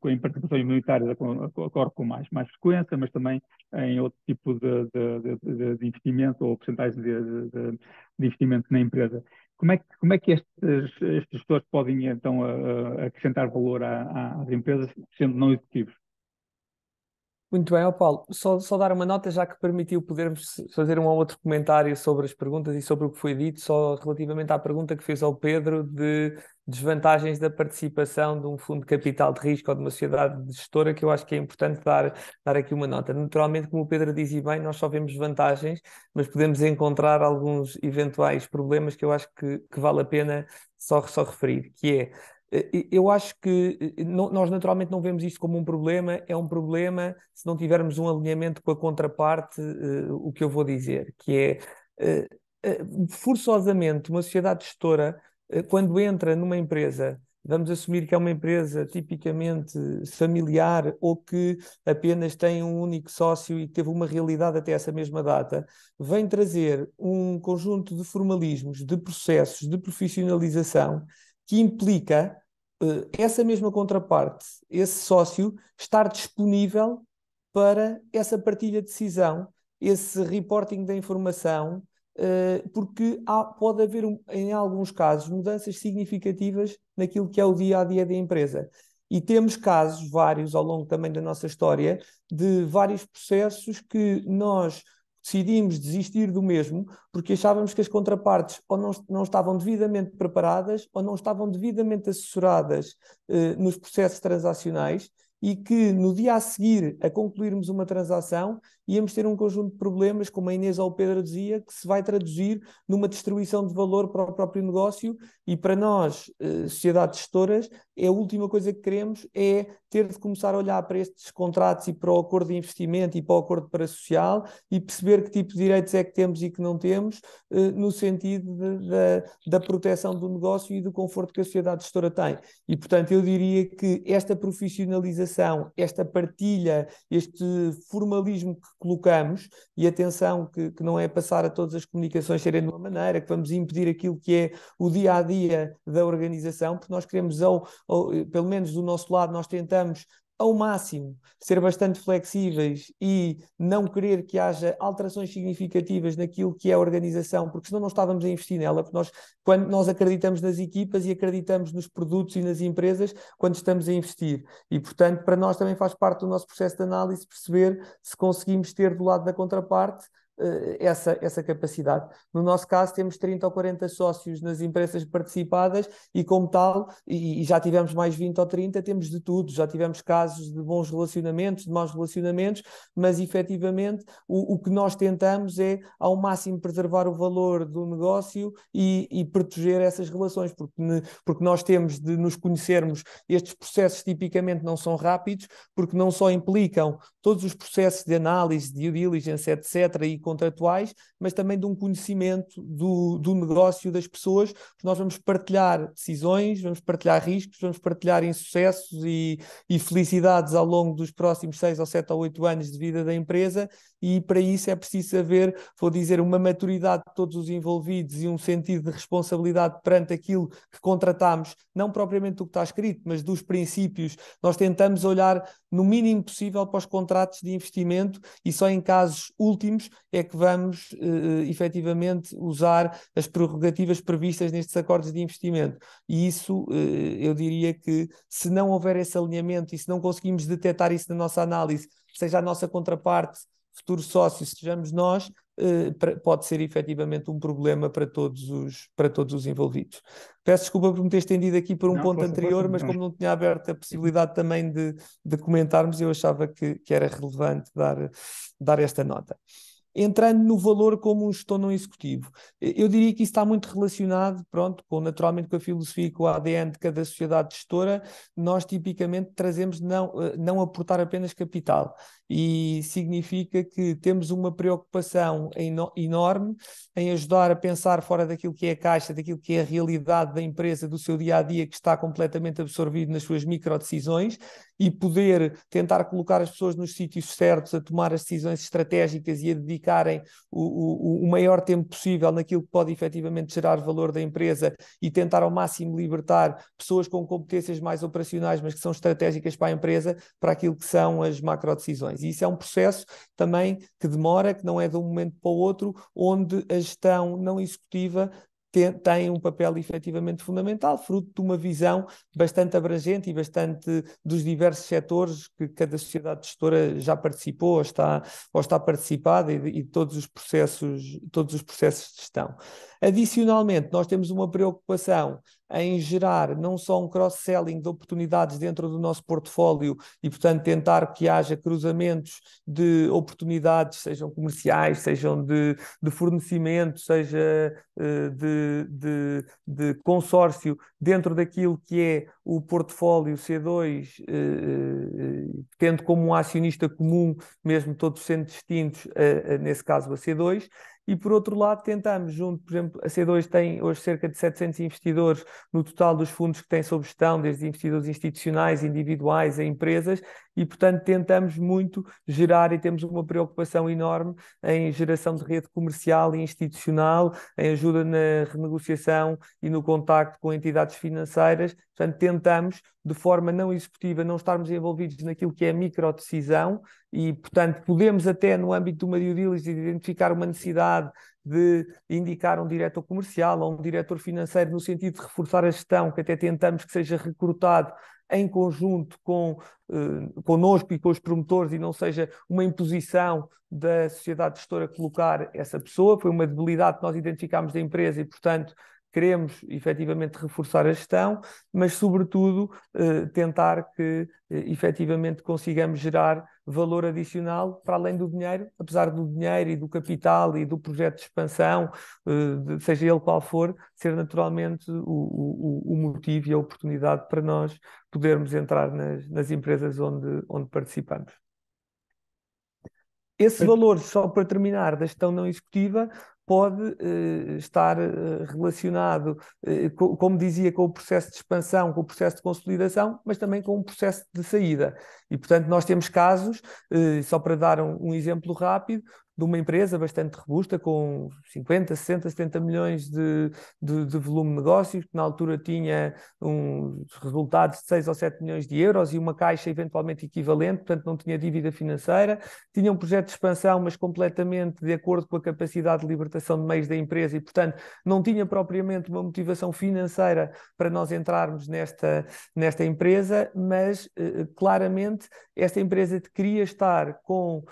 em participações minoritárias ocorre com mais frequência, mas também em outro tipo de investimento ou porcentagens de investimento na empresa. Como é que estes gestores podem, então, acrescentar valor às empresas, sendo não executivos? Muito bem, ó Paulo. Só dar uma nota, já que permitiu podermos fazer um ou outro comentário sobre as perguntas e sobre o que foi dito, só relativamente à pergunta que fez ao Pedro de desvantagens da participação de um fundo de capital de risco ou de uma sociedade gestora, que eu acho que é importante dar aqui uma nota. Naturalmente, como o Pedro dizia bem, nós só vemos vantagens, mas podemos encontrar alguns eventuais problemas que eu acho que vale a pena só referir, que é eu acho que nós naturalmente não vemos isto como um problema, é um problema se não tivermos um alinhamento com a contraparte, o que eu vou dizer, que é forçosamente uma sociedade gestora, quando entra numa empresa, vamos assumir que é uma empresa tipicamente familiar ou que apenas tem um único sócio e teve uma realidade até essa mesma data, vem trazer um conjunto de formalismos, de processos, de profissionalização que implica essa mesma contraparte, esse sócio, estar disponível para essa partilha de decisão, esse reporting da informação, porque pode haver, em alguns casos, mudanças significativas naquilo que é o dia-a-dia da empresa. E temos casos, vários, ao longo também da nossa história, de vários processos que nós decidimos desistir do mesmo porque achávamos que as contrapartes ou não estavam devidamente preparadas ou não estavam devidamente assessoradas nos processos transacionais e que no dia a seguir a concluirmos uma transação íamos ter um conjunto de problemas, como a Inês ou o Pedro dizia, que se vai traduzir numa distribuição de valor para o próprio negócio, e para nós, sociedades gestoras, a última coisa que queremos é ter de começar a olhar para estes contratos e para o acordo de investimento e para o acordo parasocial e perceber que tipo de direitos é que temos e que não temos, no sentido da proteção do negócio e do conforto que a sociedade gestora tem. E, portanto, eu diria que esta profissionalização, esta partilha, este formalismo que colocamos, e atenção que não é passar a todas as comunicações serem de uma maneira, que vamos impedir aquilo que é o dia-a-dia da organização, porque nós queremos, pelo menos do nosso lado, nós tentamos ao máximo ser bastante flexíveis e não querer que haja alterações significativas naquilo que é a organização, porque senão não estávamos a investir nela, porque quando nós acreditamos nas equipas e acreditamos nos produtos e nas empresas quando estamos a investir. E, portanto, para nós também faz parte do nosso processo de análise perceber se conseguimos ter do lado da contraparte essa capacidade. No nosso caso, temos 30 ou 40 sócios nas empresas participadas e, como tal, e já tivemos mais 20 ou 30, temos de tudo. Já tivemos casos de bons relacionamentos, de maus relacionamentos, mas efetivamente o que nós tentamos é, ao máximo, preservar o valor do negócio e proteger essas relações, porque nós temos de nos conhecermos. Estes processos tipicamente não são rápidos, porque não só implicam todos os processos de análise, de due diligence, etc., e contratuais, mas também de um conhecimento do negócio das pessoas, porque nós vamos partilhar decisões, vamos partilhar riscos, vamos partilhar insucessos e felicidades ao longo dos próximos 6 ou 7 ou 8 anos de vida da empresa, e para isso é preciso haver, vou dizer, uma maturidade de todos os envolvidos e um sentido de responsabilidade perante aquilo que contratamos, não propriamente do que está escrito, mas dos princípios. Nós tentamos olhar no mínimo possível para os contratos de investimento e só em casos últimos é que vamos efetivamente usar as prerrogativas previstas nestes acordos de investimento. E isso, eu diria que se não houver esse alinhamento e se não conseguimos detectar isso na nossa análise, seja a nossa contraparte, futuro sócio, sejamos nós, pode ser efetivamente um problema para todos os envolvidos. Peço desculpa por me ter estendido aqui por um ponto anterior, mas como não tinha aberto a possibilidade também de comentarmos, eu achava que era relevante dar esta nota. Entrando no valor como um gestor não executivo, eu diria que isso está muito relacionado, naturalmente com a filosofia e com o ADN de cada sociedade gestora. Nós tipicamente trazemos não aportar apenas capital, e significa que temos uma preocupação enorme em ajudar a pensar fora daquilo que é a caixa, daquilo que é a realidade da empresa, do seu dia-a-dia, que está completamente absorvido nas suas microdecisões, e poder tentar colocar as pessoas nos sítios certos, a tomar as decisões estratégicas e a dedicarem o maior tempo possível naquilo que pode efetivamente gerar valor da empresa, e tentar ao máximo libertar pessoas com competências mais operacionais, mas que são estratégicas para a empresa, para aquilo que são as macrodecisões. E isso é um processo também que demora, que não é de um momento para o outro, onde a gestão não executiva tem um papel efetivamente fundamental, fruto de uma visão bastante abrangente e bastante dos diversos setores que cada sociedade gestora já participou ou está participada, e todos os processos de gestão. Adicionalmente, nós temos uma preocupação em gerar não só um cross-selling de oportunidades dentro do nosso portfólio e, portanto, tentar que haja cruzamentos de oportunidades, sejam comerciais, sejam de fornecimento, seja de consórcio dentro daquilo que é o portfólio C2, tendo como um acionista comum, mesmo todos sendo distintos, nesse caso a C2. E, por outro lado, tentamos, por exemplo, a C2 tem hoje cerca de 700 investidores no total dos fundos que tem sob gestão, desde investidores institucionais, individuais a empresas, e, portanto, tentamos muito gerar, e temos uma preocupação enorme em geração de rede comercial e institucional, em ajuda na renegociação e no contacto com entidades financeiras. Portanto, tentamos, de forma não executiva, não estarmos envolvidos naquilo que é a microdecisão, e, portanto, podemos até, no âmbito de uma due diligence, identificar uma necessidade de indicar um diretor comercial ou um diretor financeiro, no sentido de reforçar a gestão, que até tentamos que seja recrutado em conjunto connosco e com os promotores, e não seja uma imposição da sociedade gestora colocar essa pessoa. Foi uma debilidade que nós identificámos da empresa e, portanto, queremos efetivamente reforçar a gestão, mas sobretudo tentar que efetivamente consigamos gerar valor adicional para além do dinheiro, apesar do dinheiro e do capital e do projeto de expansão, seja ele qual for, ser naturalmente o motivo e a oportunidade para nós podermos entrar nas empresas onde participamos. Esse valor, só para terminar, da gestão não executiva, pode estar relacionado, como dizia, com o processo de expansão, com o processo de consolidação, mas também com o processo de saída. E, portanto, nós temos casos, só para dar um exemplo rápido, de uma empresa bastante robusta, com 50, 60, 70 milhões de volume de negócios, que na altura tinha uns resultados de 6 ou 7 milhões de euros e uma caixa eventualmente equivalente, portanto não tinha dívida financeira, tinha um projeto de expansão, mas completamente de acordo com a capacidade de libertação de meios da empresa e, portanto, não tinha propriamente uma motivação financeira para nós entrarmos nesta empresa, mas claramente esta empresa queria estar com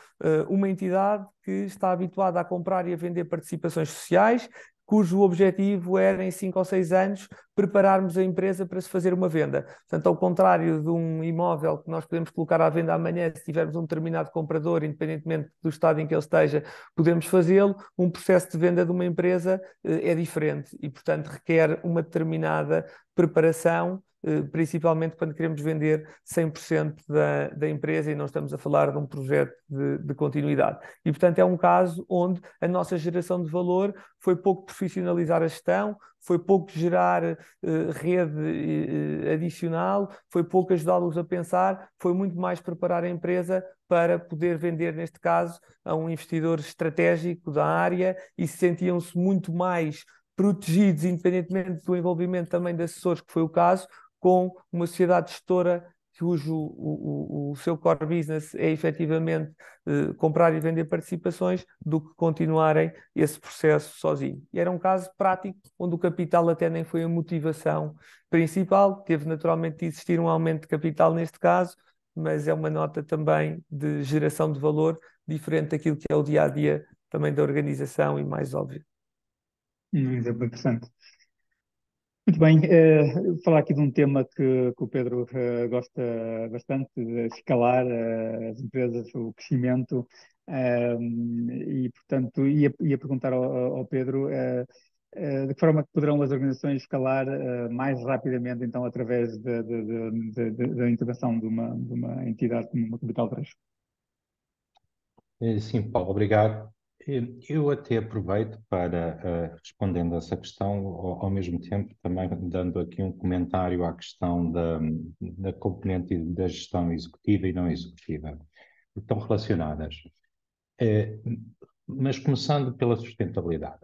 uma entidade que está habituada a comprar e a vender participações sociais, cujo objetivo era, em 5 ou 6 anos, prepararmos a empresa para se fazer uma venda. Portanto, ao contrário de um imóvel que nós podemos colocar à venda amanhã, se tivermos um determinado comprador, independentemente do estado em que ele esteja, podemos fazê-lo, um processo de venda de uma empresa é diferente e, portanto, requer uma determinada preparação, principalmente quando queremos vender 100% da empresa e não estamos a falar de um projeto de continuidade. E, portanto, é um caso onde a nossa geração de valor foi pouco profissionalizar a gestão, foi pouco gerar rede adicional, foi pouco ajudá-los a pensar, foi muito mais preparar a empresa para poder vender, neste caso, a um investidor estratégico da área e sentiam-se muito mais protegidos, independentemente do envolvimento também de assessores, que foi o caso, com uma sociedade gestora cujo o seu core business é efetivamente comprar e vender participações, do que continuarem esse processo sozinho. E era um caso prático, onde o capital até nem foi a motivação principal, teve naturalmente de existir um aumento de capital neste caso, mas é uma nota também de geração de valor, diferente daquilo que é o dia-a-dia também da organização e mais óbvio. Um exemplo interessante. Muito bem, falar aqui de um tema que o Pedro gosta bastante, de escalar as empresas, o crescimento, e portanto ia perguntar ao Pedro de que forma que poderão as organizações escalar mais rapidamente, então, através da intervenção de uma entidade como uma capital de risco. Sim, Paulo, obrigado. Eu até aproveito para, respondendo a essa questão, ao mesmo tempo também dando aqui um comentário à questão da componente da gestão executiva e não executiva, que estão relacionadas. Mas começando pela sustentabilidade.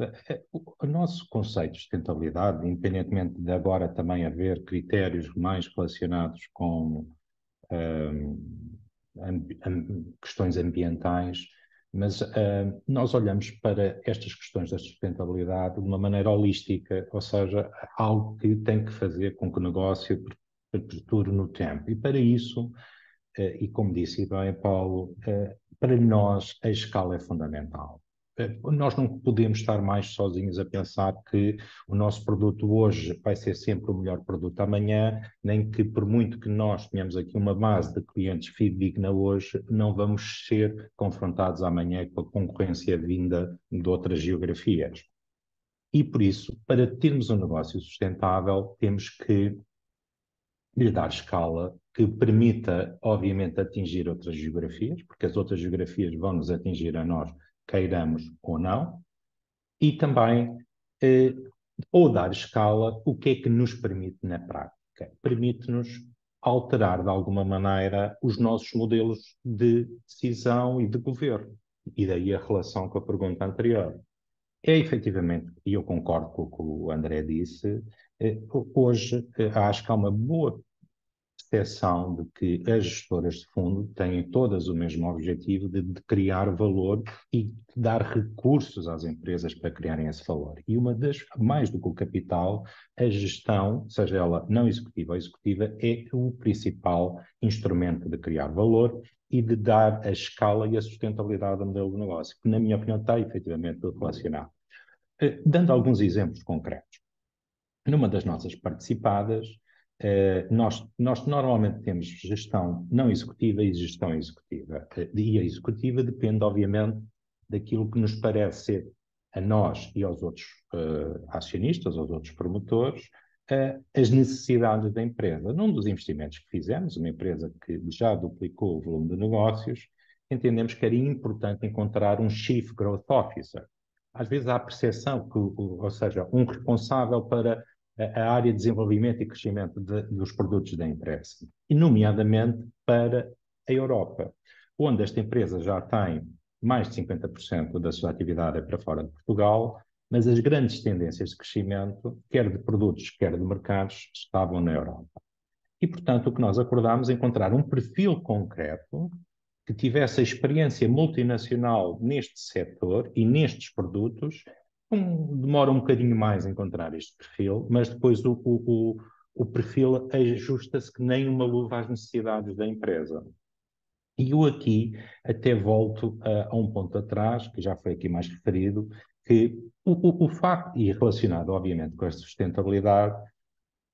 O nosso conceito de sustentabilidade, independentemente de agora também haver critérios mais relacionados com questões ambientais, mas nós olhamos para estas questões da sustentabilidade de uma maneira holística, ou seja, algo que tem que fazer com que o negócio perpeture no tempo. E para isso, e como disse bem, Paulo, para nós a escala é fundamental. Nós não podemos estar mais sozinhos a pensar que o nosso produto hoje vai ser sempre o melhor produto amanhã, nem que por muito que nós tenhamos aqui uma base de clientes fidedigna hoje, não vamos ser confrontados amanhã com a concorrência vinda de outras geografias. E por isso, para termos um negócio sustentável, temos que lhe dar escala que permita, obviamente, atingir outras geografias, porque as outras geografias vão nos atingir a nós, queiramos ou não, e também, ou dar escala, o que é que nos permite na prática? Permite-nos alterar, de alguma maneira, os nossos modelos de decisão e de governo. E daí a relação com a pergunta anterior. É efetivamente, e eu concordo com o que o André disse, hoje acho que há uma boa percepção de que as gestoras de fundo têm todas o mesmo objetivo de criar valor e de dar recursos às empresas para criarem esse valor. E uma das, mais do que o capital, a gestão, seja ela não executiva ou executiva, é o principal instrumento de criar valor e de dar a escala e a sustentabilidade ao modelo de negócio, que, na minha opinião, está efetivamente relacionado. Dando alguns exemplos concretos. numa das nossas participadas, nós normalmente temos gestão não executiva e gestão executiva. E a executiva depende, obviamente, daquilo que nos parece ser a nós e aos outros acionistas, aos outros promotores, as necessidades da empresa. Num dos investimentos que fizemos, uma empresa que já duplicou o volume de negócios, entendemos que era importante encontrar um Chief Growth Officer. Às vezes há a percepção que, ou seja, um responsável para a área de desenvolvimento e crescimento dos produtos da empresa, e nomeadamente para a Europa, onde esta empresa já tem mais de 50% da sua atividade para fora de Portugal, mas as grandes tendências de crescimento, quer de produtos, quer de mercados, estavam na Europa. E, portanto, o que nós acordámos é encontrar um perfil concreto que tivesse a experiência multinacional neste setor e nestes produtos. Demora um bocadinho mais a encontrar este perfil, mas depois o perfil ajusta-se que nem uma luva às necessidades da empresa. E eu aqui até volto a um ponto atrás, que já foi aqui mais referido, que o facto, e relacionado obviamente com esta sustentabilidade,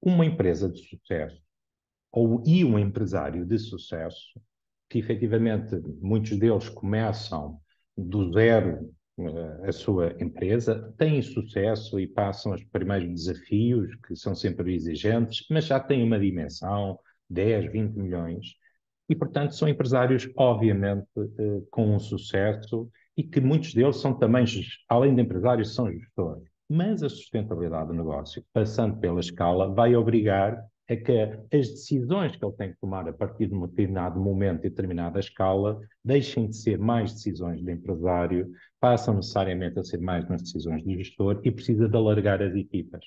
uma empresa de sucesso e um empresário de sucesso, que efetivamente muitos deles começam do zero a sua empresa, têm sucesso e passam os primeiros desafios, que são sempre exigentes, mas já têm uma dimensão, 10, 20 milhões, e portanto são empresários obviamente com um sucesso e que muitos deles são também, além de empresários, são gestores. Mas a sustentabilidade do negócio, passando pela escala, vai obrigar a que as decisões que ele tem que tomar a partir de um determinado momento e determinada escala deixem de ser mais decisões de empresário, passam necessariamente a ser mais nas decisões de gestor e precisa de alargar as equipas.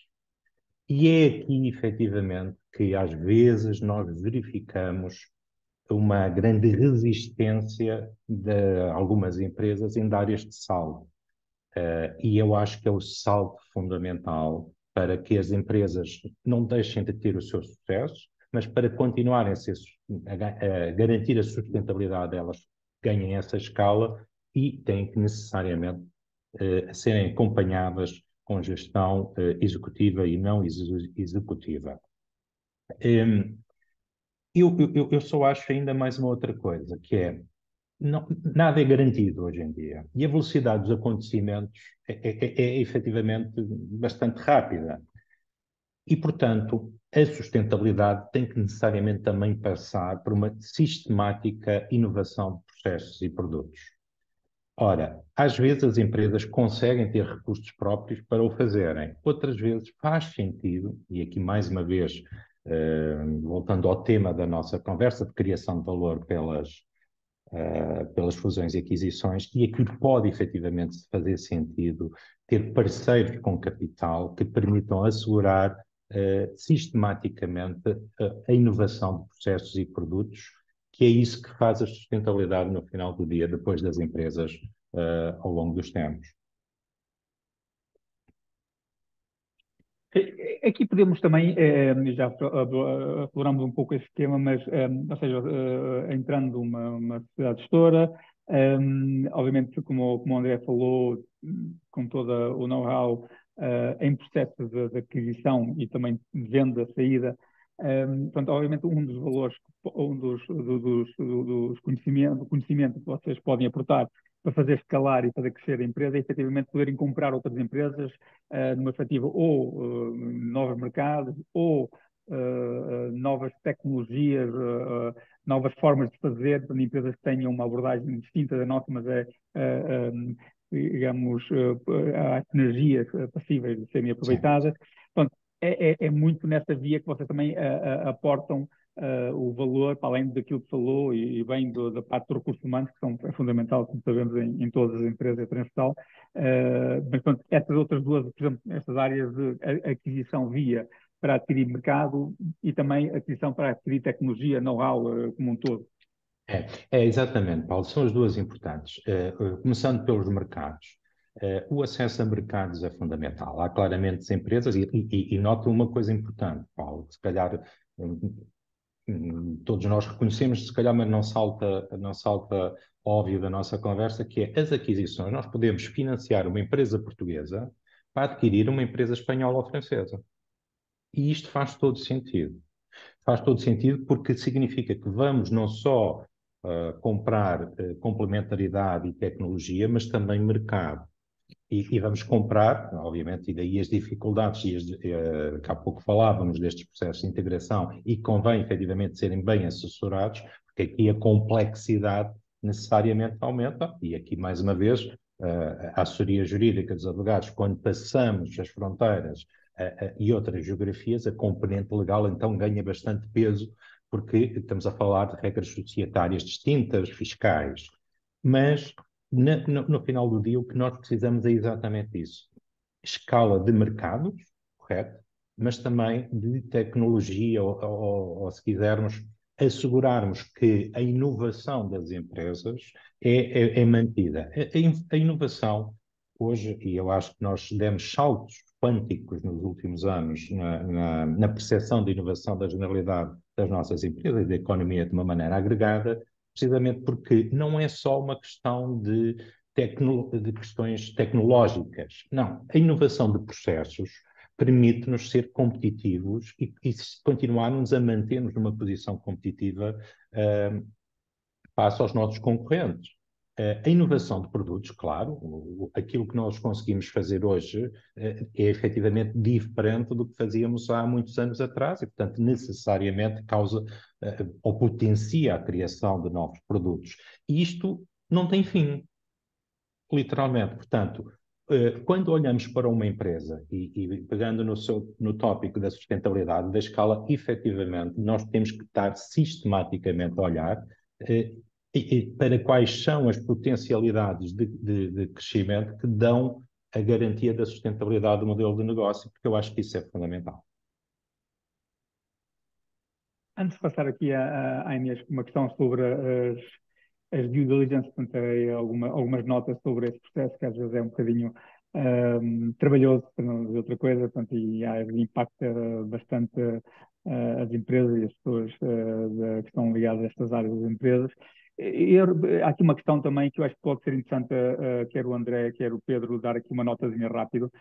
E é aqui, efetivamente, que às vezes nós verificamos uma grande resistência de algumas empresas em dar este salto. E eu acho que é o salto fundamental para que as empresas não deixem de ter o seu sucesso, mas para continuarem a garantir a sustentabilidade delas, ganhem essa escala e têm que necessariamente serem acompanhadas com gestão executiva e não executiva. Eu só acho ainda mais uma outra coisa, que é não, nada é garantido hoje em dia. E a velocidade dos acontecimentos é efetivamente bastante rápida. E, portanto, a sustentabilidade tem que necessariamente também passar por uma sistemática inovação de processos e produtos. Ora, às vezes as empresas conseguem ter recursos próprios para o fazerem. Outras vezes faz sentido, e aqui mais uma vez, voltando ao tema da nossa conversa de criação de valor pelas fusões e aquisições, e aqui pode efetivamente fazer sentido ter parceiros com capital que permitam assegurar sistematicamente a inovação de processos e produtos, que é isso que faz a sustentabilidade no final do dia, depois das empresas ao longo dos tempos. Aqui podemos também, já afloramos um pouco esse tema, mas, ou seja, entrando uma sociedade gestora, obviamente, como o André falou, com todo o know-how em processo de aquisição e também de venda, saída, portanto, obviamente, um dos valores, dos conhecimento que vocês podem aportar para fazer escalar e fazer crescer a empresa, é efetivamente poderem comprar outras empresas numa perspectiva ou novos mercados ou novas tecnologias, novas formas de fazer, para empresas que tenham uma abordagem distinta da nossa, mas digamos, há energias passíveis de serem aproveitadas. Portanto, é muito nessa via que vocês também aportam o valor, para além daquilo que falou, e bem da parte do recurso humano, que é fundamental, como sabemos, em todas as empresas, é transversal. Mas, pronto, essas outras duas, por exemplo, estas áreas de aquisição via para adquirir mercado e também aquisição para adquirir tecnologia, know-how como um todo. Exatamente, Paulo, são as duas importantes. Começando pelos mercados. O acesso a mercados é fundamental. Há claramente empresas, e noto uma coisa importante, Paulo, se calhar todos nós reconhecemos, se calhar, mas não salta óbvio da nossa conversa, que é as aquisições. Nós podemos financiar uma empresa portuguesa para adquirir uma empresa espanhola ou francesa. E isto faz todo sentido. Faz todo sentido porque significa que vamos não só comprar complementaridade e tecnologia, mas também mercado. E vamos comprar, obviamente, e daí as dificuldades, que há pouco falávamos destes processos de integração, e convém efetivamente serem bem assessorados, porque aqui a complexidade necessariamente aumenta, e aqui mais uma vez a assessoria jurídica dos advogados, quando passamos as fronteiras e outras geografias, a componente legal então ganha bastante peso, porque estamos a falar de regras societárias distintas, fiscais, mas no final do dia, o que nós precisamos é exatamente isso. Escala de mercados, correto? Mas também de tecnologia, ou se quisermos, assegurarmos que a inovação das empresas é mantida. A inovação, hoje, e eu acho que nós demos saltos quânticos nos últimos anos na percepção de inovação da generalidade das nossas empresas e da economia de uma maneira agregada, precisamente porque não é só uma questão de questões tecnológicas. Não, a inovação de processos permite-nos ser competitivos e continuarmos a manter-nos numa posição competitiva face aos nossos concorrentes. A inovação de produtos, claro, aquilo que nós conseguimos fazer hoje é efetivamente diferente do que fazíamos há muitos anos atrás e, portanto, necessariamente causa ou potencia a criação de novos produtos. E isto não tem fim, literalmente. Portanto, quando olhamos para uma empresa e pegando no tópico da sustentabilidade, da escala, efetivamente, nós temos que estar sistematicamente a olhar para quais são as potencialidades de crescimento que dão a garantia da sustentabilidade do modelo de negócio, porque eu acho que isso é fundamental. Antes de passar aqui à Inês uma questão sobre as due diligence, portanto, algumas notas sobre esse processo, que às vezes é um bocadinho trabalhoso, para não dizer outra coisa, portanto, e impacta bastante as empresas e as pessoas que estão ligadas a estas áreas das empresas. Há aqui uma questão também que eu acho que pode ser interessante, quer o André, quer o Pedro, dar aqui uma notazinha rápido.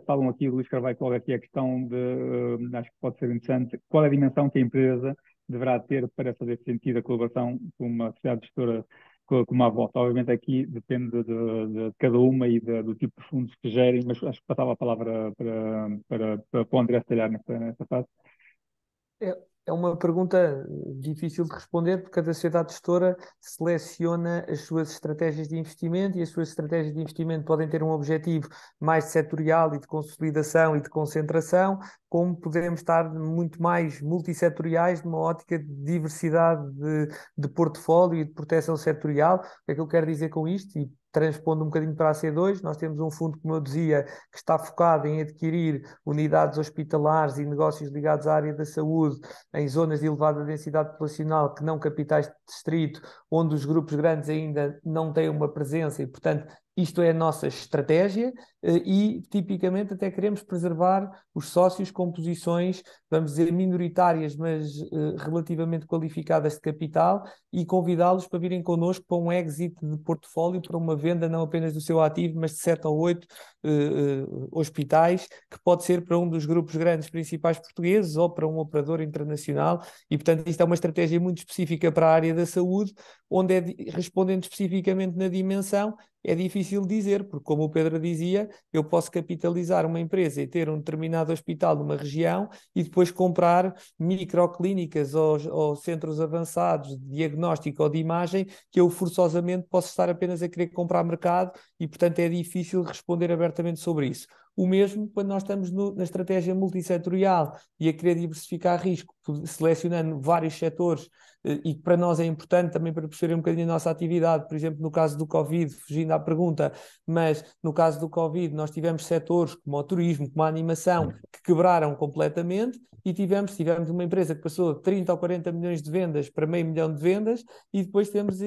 Falam aqui, o Luís Carvalho coloca aqui a questão de, acho que pode ser interessante, qual é a dimensão que a empresa deverá ter para fazer sentido a colaboração com uma sociedade gestora como a vossa. Obviamente aqui depende de cada uma e do tipo de fundos que gerem, mas acho que passava a palavra para o André, se calhar, nesta fase. É uma pergunta difícil de responder, porque cada sociedade gestora seleciona as suas estratégias de investimento e as suas estratégias de investimento podem ter um objetivo mais setorial e de consolidação e de concentração, como podemos estar muito mais multissetoriais numa ótica de diversidade de portfólio e de proteção setorial. O que é que eu quero dizer com isto? E transpondo um bocadinho para a C2, nós temos um fundo, como eu dizia, que está focado em adquirir unidades hospitalares e negócios ligados à área da saúde em zonas de elevada densidade populacional que não capitais de distrito, onde os grupos grandes ainda não têm uma presença e, portanto, isto é a nossa estratégia e, tipicamente, até queremos preservar os sócios com posições, vamos dizer, minoritárias, mas relativamente qualificadas de capital e convidá-los para virem connosco para um exit de portfólio, para uma venda não apenas do seu ativo, mas de 7 ou 8 hospitais, que pode ser para um dos grupos grandes principais portugueses ou para um operador internacional. E, portanto, isto é uma estratégia muito específica para a área da saúde, onde respondendo especificamente na dimensão, é difícil dizer, porque como o Pedro dizia, eu posso capitalizar uma empresa e ter um determinado hospital numa região e depois comprar microclínicas ou centros avançados de diagnóstico ou de imagem que eu forçosamente posso estar apenas a querer comprar mercado e, portanto, é difícil responder abertamente sobre isso. O mesmo quando nós estamos na estratégia multissetorial e a querer diversificar risco, selecionando vários setores e que para nós é importante também para perceber um bocadinho a nossa atividade, por exemplo, no caso do Covid, fugindo à pergunta, mas no caso do Covid nós tivemos setores como o turismo, como a animação, que quebraram completamente e tivemos uma empresa que passou de 30 ou 40 milhões de vendas para meio milhão de vendas e depois temos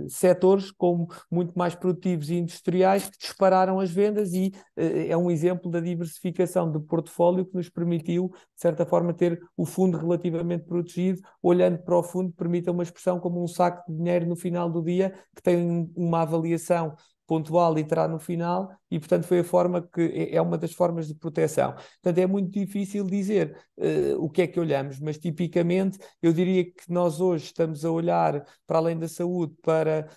setores como muito mais produtivos e industriais que dispararam as vendas e é um exemplo da diversificação do portfólio que nos permitiu, de certa forma, ter o fundo relativamente protegido, olhando para o fundo, permite uma expressão como um saco de dinheiro no final do dia, que tem uma avaliação pontual e terá no final, e portanto foi a forma que é uma das formas de proteção. Portanto, é muito difícil dizer o que é que olhamos, mas tipicamente eu diria que nós hoje estamos a olhar, para além da saúde, para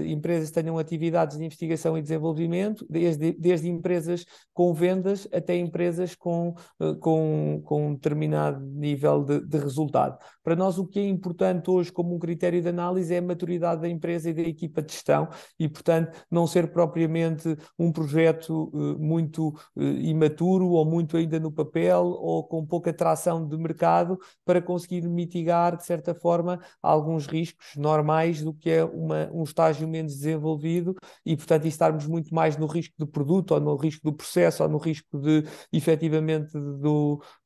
empresas que tenham atividades de investigação e desenvolvimento, desde empresas com vendas até empresas com um determinado nível de resultado. Para nós, o que é importante hoje como um critério de análise é a maturidade da empresa e da equipa de gestão e, portanto, não ser propriamente um projeto muito imaturo ou muito ainda no papel ou com pouca tração de mercado para conseguir mitigar, de certa forma, alguns riscos normais do que é um estágio menos desenvolvido e, portanto, estarmos muito mais no risco do produto ou no risco do processo ou no risco de, efetivamente,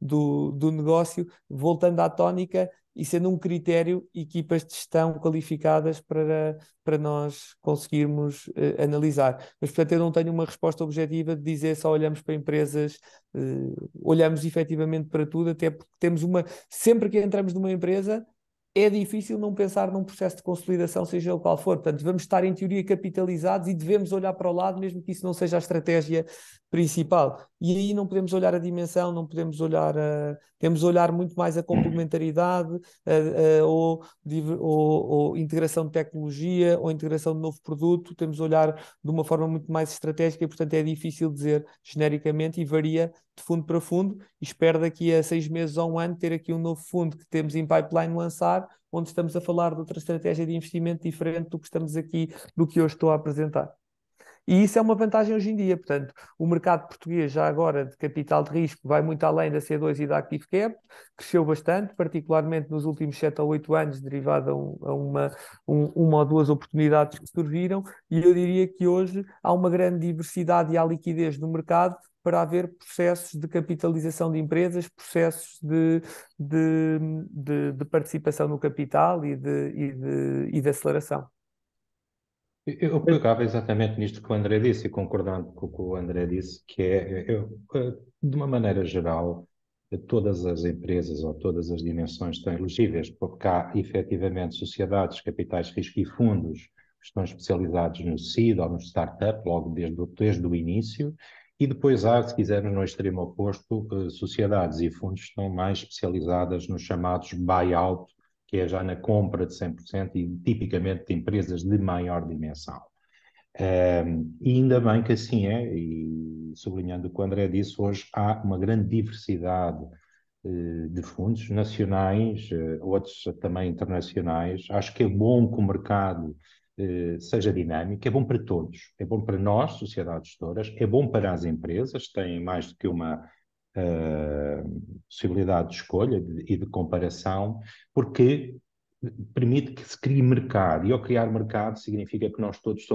do negócio, voltando à tónica e sendo um critério, equipas de gestão qualificadas para nós conseguirmos analisar. Mas, portanto, eu não tenho uma resposta objetiva de dizer só olhamos para empresas, olhamos efetivamente para tudo, até porque temos sempre que entramos numa empresa, é difícil não pensar num processo de consolidação, seja ele qual for. Portanto, vamos estar, em teoria, capitalizados e devemos olhar para o lado, mesmo que isso não seja a estratégia principal. E aí não podemos olhar a dimensão, não podemos olhar temos de olhar muito mais a complementaridade ou integração de tecnologia ou integração de novo produto. Temos de olhar de uma forma muito mais estratégica e, portanto, é difícil dizer genericamente e varia de fundo para fundo e espero daqui a 6 meses ou um ano ter aqui um novo fundo que temos em pipeline lançar, onde estamos a falar de outra estratégia de investimento diferente do que estamos aqui, do que hoje estou a apresentar. E isso é uma vantagem hoje em dia, portanto, o mercado português já agora de capital de risco vai muito além da C2 e da Active Cap, cresceu bastante, particularmente nos últimos 7 ou 8 anos, derivado a uma ou duas oportunidades que surgiram, e eu diria que hoje há uma grande diversidade e há liquidez no mercado para haver processos de capitalização de empresas, processos de participação no capital e de aceleração. Eu pegava exatamente nisto que o André disse, e concordando com o que o André disse, que de uma maneira geral, todas as empresas ou todas as dimensões estão elegíveis, porque há efetivamente sociedades, capitais de risco e fundos que estão especializados no seed ou no startup, logo desde o início, e depois há, se quisermos, no extremo oposto, sociedades e fundos que estão mais especializadas nos chamados buyout, que é já na compra de 100% e tipicamente de empresas de maior dimensão. E ainda bem que assim é, e sublinhando o que o André disse, hoje há uma grande diversidade de fundos nacionais, outros também internacionais. Acho que é bom que o mercado seja dinâmico, é bom para todos, é bom para nós, sociedades gestoras, é bom para as empresas, têm mais do que uma possibilidade de escolha e de comparação, porque permite que se crie mercado, e ao criar mercado significa que nós todos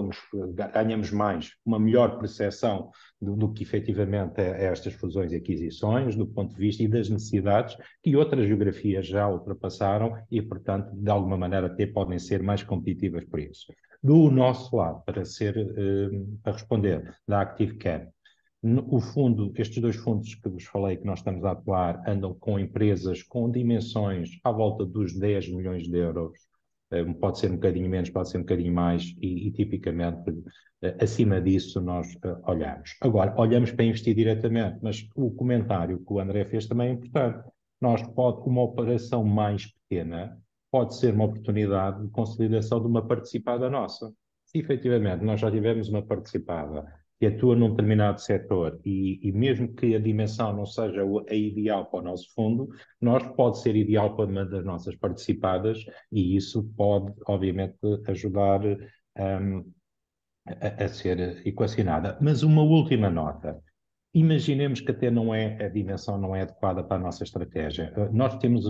ganhamos mais, uma melhor percepção do que efetivamente é estas fusões e aquisições, do ponto de vista e das necessidades que outras geografias já ultrapassaram e, portanto, de alguma maneira até podem ser mais competitivas por isso. Do nosso lado, para responder da Active Cap, estes dois fundos que vos falei que nós estamos a atuar andam com empresas com dimensões à volta dos 10 milhões de euros. Pode ser um bocadinho menos, pode ser um bocadinho mais, e tipicamente acima disso nós olhamos. Agora, olhamos para investir diretamente, mas o comentário que o André fez também é importante. Uma operação mais pequena pode ser uma oportunidade de consolidação de uma participada nossa. Se efetivamente nós já tivemos uma participada que atua num determinado setor e mesmo que a dimensão não seja a ideal para o nosso fundo, pode ser ideal para uma das nossas participadas e isso pode, obviamente, ajudar a ser equacionada. Mas uma última nota. Imaginemos que até a dimensão não é adequada para a nossa estratégia. Nós temos,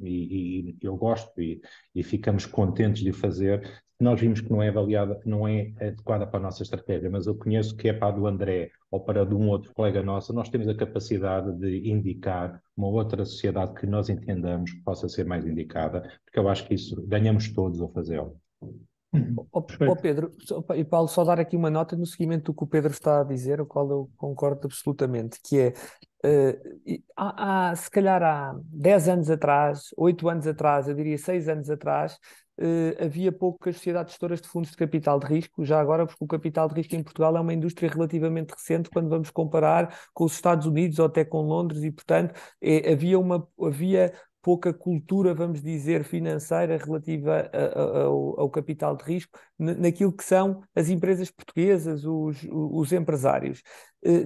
e eu gosto e ficamos contentes de fazer, se nós vimos que não é avaliada, não é adequada para a nossa estratégia, mas eu conheço que é para a do André ou para a de um outro colega nosso, nós temos a capacidade de indicar uma outra sociedade que nós entendamos que possa ser mais indicada, porque eu acho que isso ganhamos todos ao fazê-lo. Pedro, e Paulo, só dar aqui uma nota no seguimento do que o Pedro está a dizer, o qual eu concordo absolutamente, que é, se calhar há 10 anos atrás, 8 anos atrás, eu diria 6 anos atrás, havia poucas sociedades gestoras de fundos de capital de risco, já agora, porque o capital de risco em Portugal é uma indústria relativamente recente quando vamos comparar com os Estados Unidos ou até com Londres e, portanto, havia pouca cultura, vamos dizer, financeira relativa ao capital de risco naquilo que são as empresas portuguesas, os empresários.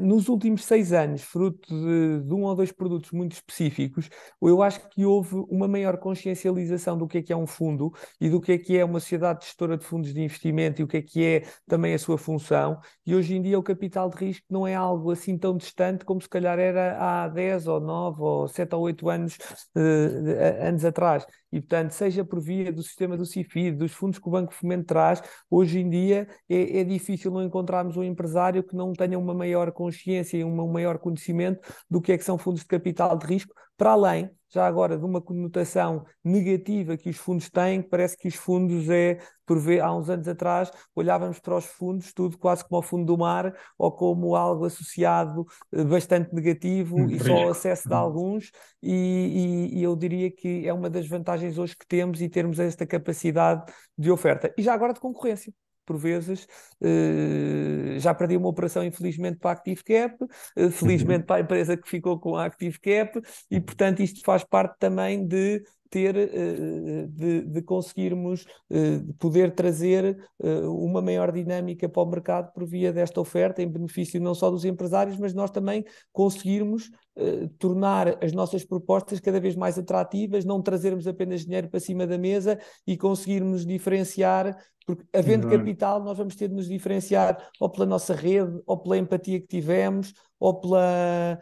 Nos últimos 6 anos, fruto de 1 ou 2 produtos muito específicos, eu acho que houve uma maior consciencialização do que é um fundo e do que é uma sociedade gestora de fundos de investimento e o que é também a sua função. E hoje em dia o capital de risco não é algo assim tão distante como se calhar era há 10 ou 9 ou 7 ou 8 anos atrás. E, portanto, seja por via do sistema do CIFID, dos fundos que o Banco Fomento traz, hoje em dia é difícil não encontrarmos um empresário que não tenha uma maior consciência e um maior conhecimento do que são fundos de capital de risco, para além, já agora, de uma conotação negativa que os fundos têm, que parece que os fundos há uns anos atrás, olhávamos para os fundos tudo quase como ao fundo do mar ou como algo associado bastante negativo e só ao acesso de alguns, e eu diria que é uma das vantagens hoje que temos e termos esta capacidade de oferta. E já agora de concorrência. Por vezes, já perdi uma operação, infelizmente, para a Active Cap, felizmente para a empresa que ficou com a Active Cap, e, portanto, isto faz parte também de conseguirmos poder trazer uma maior dinâmica para o mercado por via desta oferta, em benefício não só dos empresários, mas nós também conseguirmos tornar as nossas propostas cada vez mais atrativas, não trazermos apenas dinheiro para cima da mesa e conseguirmos diferenciar, porque havendo capital nós vamos ter de nos diferenciar ou pela nossa rede, ou pela empatia que tivemos, ou pela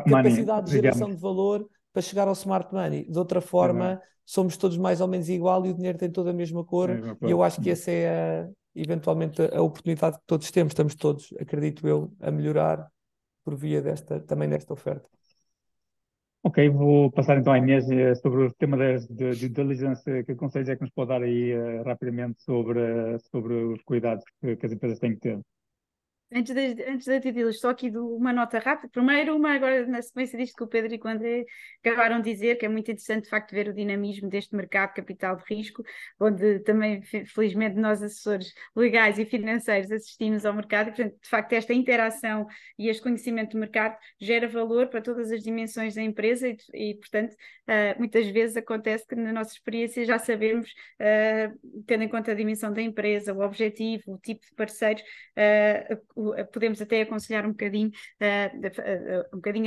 capacidade de geração de valor para chegar ao smart money. De outra forma, somos todos mais ou menos igual e o dinheiro tem toda a mesma cor, e eu acho que essa é eventualmente a oportunidade que todos temos. Estamos todos, acredito eu, a melhorar por via também desta oferta. Ok, vou passar então à Inês sobre o tema de due diligence. Que aconselhos é que nos pode dar aí rapidamente sobre os cuidados que as empresas têm que ter? Antes da Tidil, estou aqui de uma nota rápida. Primeiro, agora na sequência disto que o Pedro e o André acabaram de dizer, que é muito interessante de facto ver o dinamismo deste mercado de capital de risco, onde também, felizmente, nós, assessores legais e financeiros, assistimos ao mercado, e, portanto, de facto, esta interação e este conhecimento do mercado gera valor para todas as dimensões da empresa e portanto, muitas vezes acontece que na nossa experiência já sabemos, tendo em conta a dimensão da empresa, o objetivo, o tipo de parceiros, podemos até aconselhar um bocadinho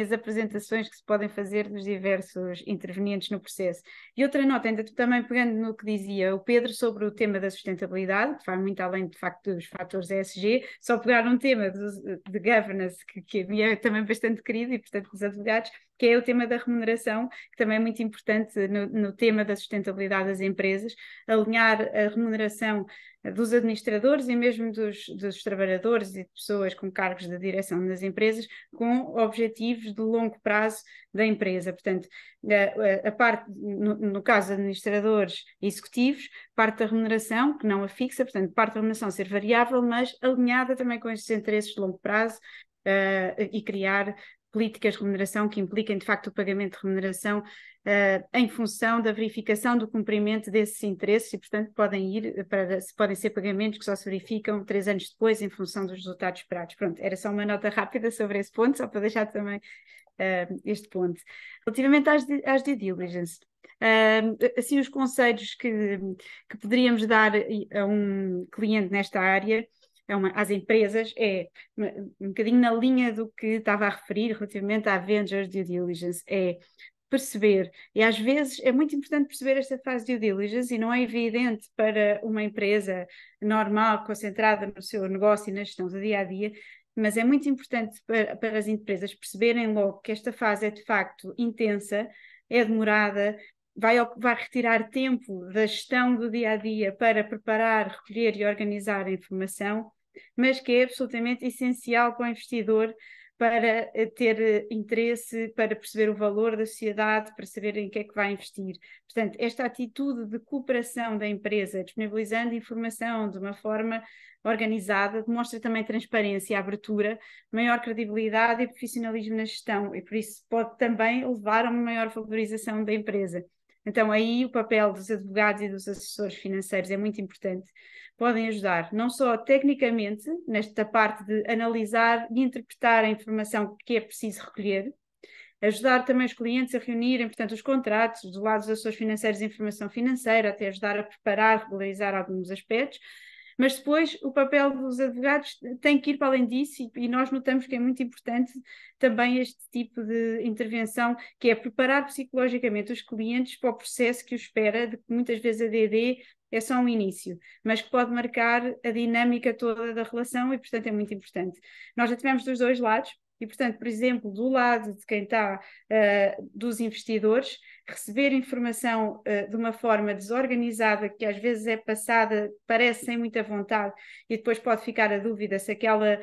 as apresentações que se podem fazer dos diversos intervenientes no processo. E outra nota, ainda também pegando no que dizia o Pedro sobre o tema da sustentabilidade, que vai muito além de facto dos fatores ESG, só pegar um tema de governance que me é também bastante querido e portanto dos advogados, que é o tema da remuneração, que também é muito importante no tema da sustentabilidade das empresas, alinhar a remuneração dos administradores e mesmo dos trabalhadores e de pessoas com cargos de direção nas empresas com objetivos de longo prazo da empresa. Portanto, a parte, no caso de administradores executivos, parte da remuneração, que não a fixa, portanto, parte da remuneração ser variável, mas alinhada também com estes interesses de longo prazo e criar políticas de remuneração que impliquem, de facto, o pagamento de remuneração em função da verificação do cumprimento desses interesses e, portanto, podem ser pagamentos que só se verificam 3 anos depois em função dos resultados esperados. Pronto, era só uma nota rápida sobre esse ponto, só para deixar também este ponto. Relativamente às due diligence, assim, os conselhos que poderíamos dar a um cliente nesta área, às empresas, um bocadinho na linha do que estava a referir relativamente à Venture Due Diligence, perceber, e às vezes é muito importante perceber esta fase de due diligence e não é evidente para uma empresa normal, concentrada no seu negócio e na gestão do dia-a-dia, mas é muito importante para as empresas perceberem logo que esta fase é de facto intensa, é demorada, vai retirar tempo da gestão do dia-a-dia para preparar, recolher e organizar a informação, mas que é absolutamente essencial para o investidor para ter interesse, para perceber o valor da sociedade, para saber em que é que vai investir. Portanto, esta atitude de cooperação da empresa, disponibilizando informação de uma forma organizada, demonstra também transparência, abertura, maior credibilidade e profissionalismo na gestão, e por isso pode também levar a uma maior valorização da empresa. Então aí o papel dos advogados e dos assessores financeiros é muito importante. Podem ajudar não só tecnicamente, nesta parte de analisar e interpretar a informação que é preciso recolher, ajudar também os clientes a reunirem, portanto, os contratos do lado dos assessores financeiros e informação financeira, até ajudar a preparar, regularizar alguns aspectos, mas depois o papel dos advogados tem que ir para além disso e nós notamos que é muito importante também este tipo de intervenção, que é preparar psicologicamente os clientes para o processo que os espera, de que muitas vezes a DD é só um início, mas que pode marcar a dinâmica toda da relação e, portanto, é muito importante. Nós já tivemos dos dois lados. E, portanto, por exemplo, do lado de quem está, dos investidores, receber informação de uma forma desorganizada, que às vezes é passada, parece sem muita vontade, e depois pode ficar a dúvida se aquela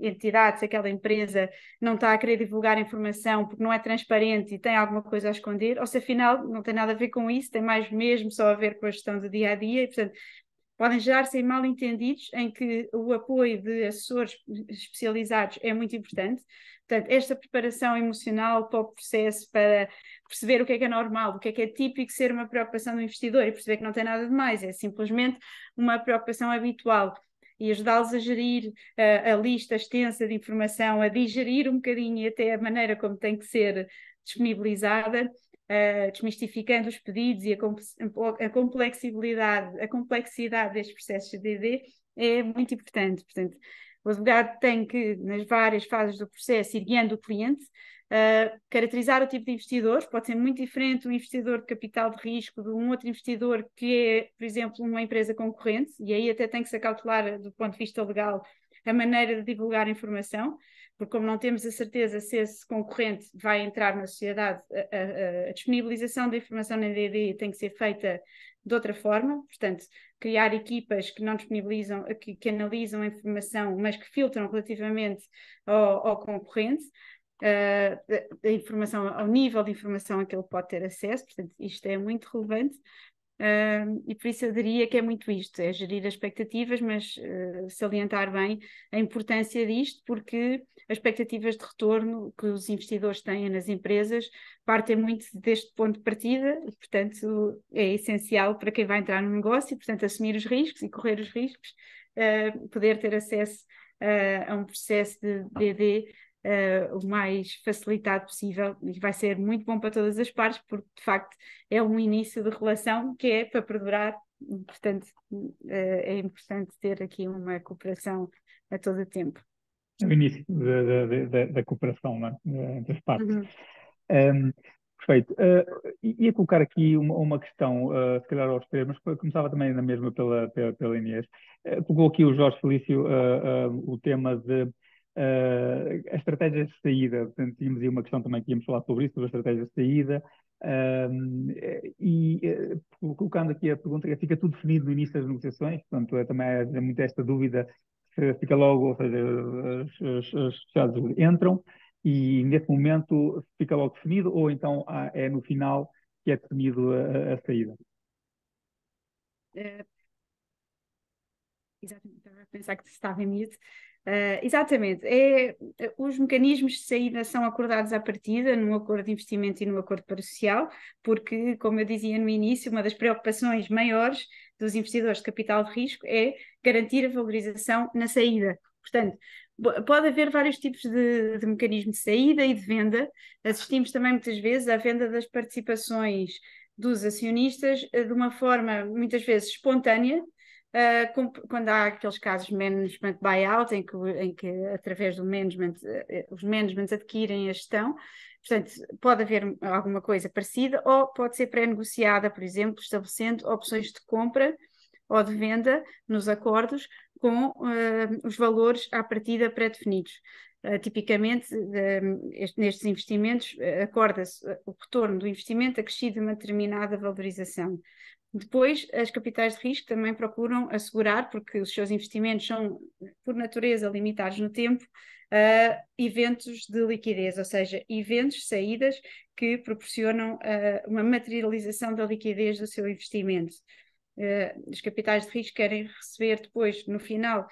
entidade, se aquela empresa não está a querer divulgar informação porque não é transparente e tem alguma coisa a esconder, ou se afinal não tem nada a ver com isso, tem mais mesmo só a ver com a gestão do dia a dia, e, portanto, podem gerar-se mal-entendidos em que o apoio de assessores especializados é muito importante. Portanto, esta preparação emocional para o processo, para perceber o que é normal, o que é típico ser uma preocupação do investidor e perceber que não tem nada de mais, é simplesmente uma preocupação habitual e ajudá-los a gerir a lista extensa de informação, a digerir um bocadinho e até a maneira como tem que ser disponibilizada, desmistificando os pedidos e a complexidade destes processos de DD é muito importante. Portanto, o advogado tem que, nas várias fases do processo, ir guiando o cliente, caracterizar o tipo de investidores, pode ser muito diferente um investidor de capital de risco de um outro investidor que é, por exemplo, uma empresa concorrente, e aí até tem que se acautelar do ponto de vista legal a maneira de divulgar a informação, porque como não temos a certeza se esse concorrente vai entrar na sociedade, a disponibilização da informação na DD tem que ser feita de outra forma, portanto, criar equipas que não disponibilizam, que analisam a informação, mas que filtram relativamente ao concorrente, a informação, ao nível de informação a que ele pode ter acesso, portanto, isto é muito relevante. E por isso eu diria que é muito isto, é gerir as expectativas, mas salientar bem a importância disto, porque as expectativas de retorno que os investidores têm nas empresas partem muito deste ponto de partida e, portanto, é essencial para quem vai entrar no negócio e, portanto, assumir os riscos e correr os riscos, poder ter acesso a um processo de DD o mais facilitado possível e vai ser muito bom para todas as partes, porque de facto é um início de relação que é para perdurar, portanto é importante ter aqui uma cooperação a todo o tempo. É o início da cooperação, não é? Entre as partes. Uhum. Perfeito. Ia colocar aqui uma questão, se calhar aos termos, começava também na mesma pela Inês. Colocou aqui o Jorge Felício o tema de as estratégias de saída. Portanto, tínhamos aí uma questão também que íamos falar sobre isso, sobre as estratégias de saída. Colocando aqui a pergunta, fica tudo definido no início das negociações? Portanto, também é muito esta dúvida, fica logo, ou seja, os associados entram e nesse momento fica logo definido, ou então é no final que é definido a saída? Exatamente, estava a pensar que estava em mute. Exatamente, os mecanismos de saída são acordados à partida num acordo de investimento e no acordo parasocial, porque, como eu dizia no início, uma das preocupações maiores dos investidores de capital de risco é garantir a valorização na saída. Portanto, pode haver vários tipos de mecanismos de saída e de venda. Assistimos também muitas vezes à venda das participações dos acionistas de uma forma muitas vezes espontânea, quando há aqueles casos de management buyout, em que através do management, os managements adquirem a gestão, portanto, pode haver alguma coisa parecida, ou pode ser pré-negociada, por exemplo, estabelecendo opções de compra ou de venda nos acordos com os valores à partida pré-definidos. Tipicamente, nestes investimentos, acorda-se o retorno do investimento acrescido de uma determinada valorização. Depois, as capitais de risco também procuram assegurar, porque os seus investimentos são, por natureza, limitados no tempo, eventos de liquidez, ou seja, eventos, saídas que proporcionam uma materialização da liquidez do seu investimento. Os capitais de risco querem receber depois, no final,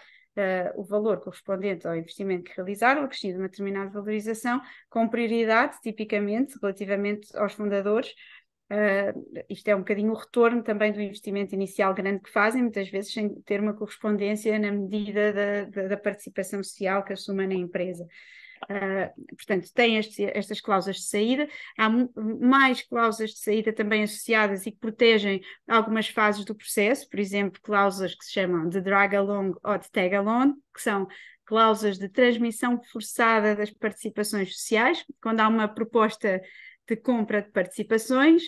o valor correspondente ao investimento que realizaram, acrescido uma determinada valorização, com prioridade, tipicamente, relativamente aos fundadores, Isto é um bocadinho o retorno também do investimento inicial grande que fazem, muitas vezes sem ter uma correspondência na medida da participação social que assumem na empresa. Portanto, tem estas cláusulas de saída. Há mais cláusulas de saída também associadas e que protegem algumas fases do processo, por exemplo, cláusulas que se chamam de drag-along ou de tag-along, que são cláusulas de transmissão forçada das participações sociais, quando há uma proposta de compra de participações,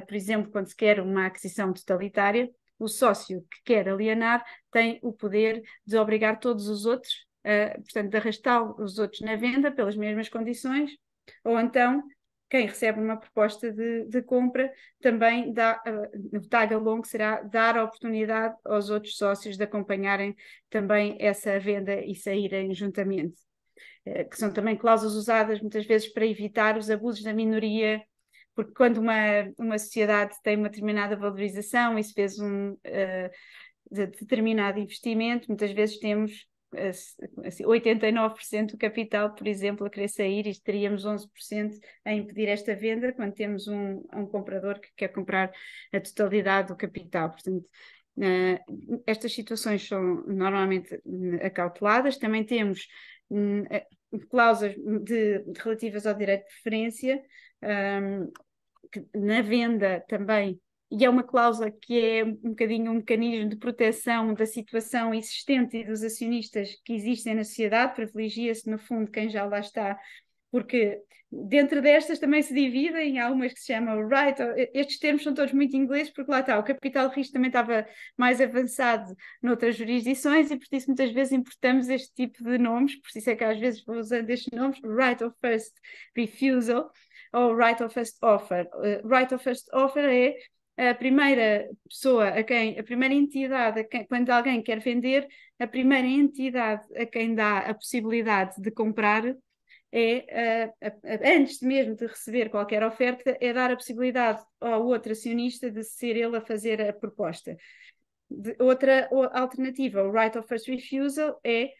por exemplo, quando se quer uma aquisição totalitária, o sócio que quer alienar tem o poder de obrigar todos os outros, portanto, de arrastar os outros na venda pelas mesmas condições, ou então quem recebe uma proposta de compra também dá, o tag-along será dar a oportunidade aos outros sócios de acompanharem também essa venda e saírem juntamente. Que são também cláusulas usadas muitas vezes para evitar os abusos da minoria, porque quando uma sociedade tem uma determinada valorização e se fez determinado investimento, muitas vezes temos assim, 89% do capital, por exemplo, a querer sair e teríamos 11% a impedir esta venda quando temos um comprador que quer comprar a totalidade do capital. Portanto, estas situações são normalmente acauteladas. Também temos cláusulas relativas ao direito de preferência, que na venda também, e é uma cláusula que é um bocadinho um mecanismo de proteção da situação existente e dos acionistas que existem na sociedade, privilegia-se no fundo quem já lá está, porque dentro destas também se dividem, há umas que se chamam right, estes termos são todos muito ingleses, porque lá está, o capital de risco também estava mais avançado noutras jurisdições e por isso muitas vezes importamos este tipo de nomes, por isso é que às vezes vou usando estes nomes, right of first refusal ou right of first offer. Right of first offer é a primeira pessoa a primeira entidade quando alguém quer vender, a primeira entidade a quem dá a possibilidade de comprar antes mesmo de receber qualquer oferta, é dar a possibilidade ao outro acionista de ser ele a fazer a proposta. Outra alternativa, o right of first refusal, é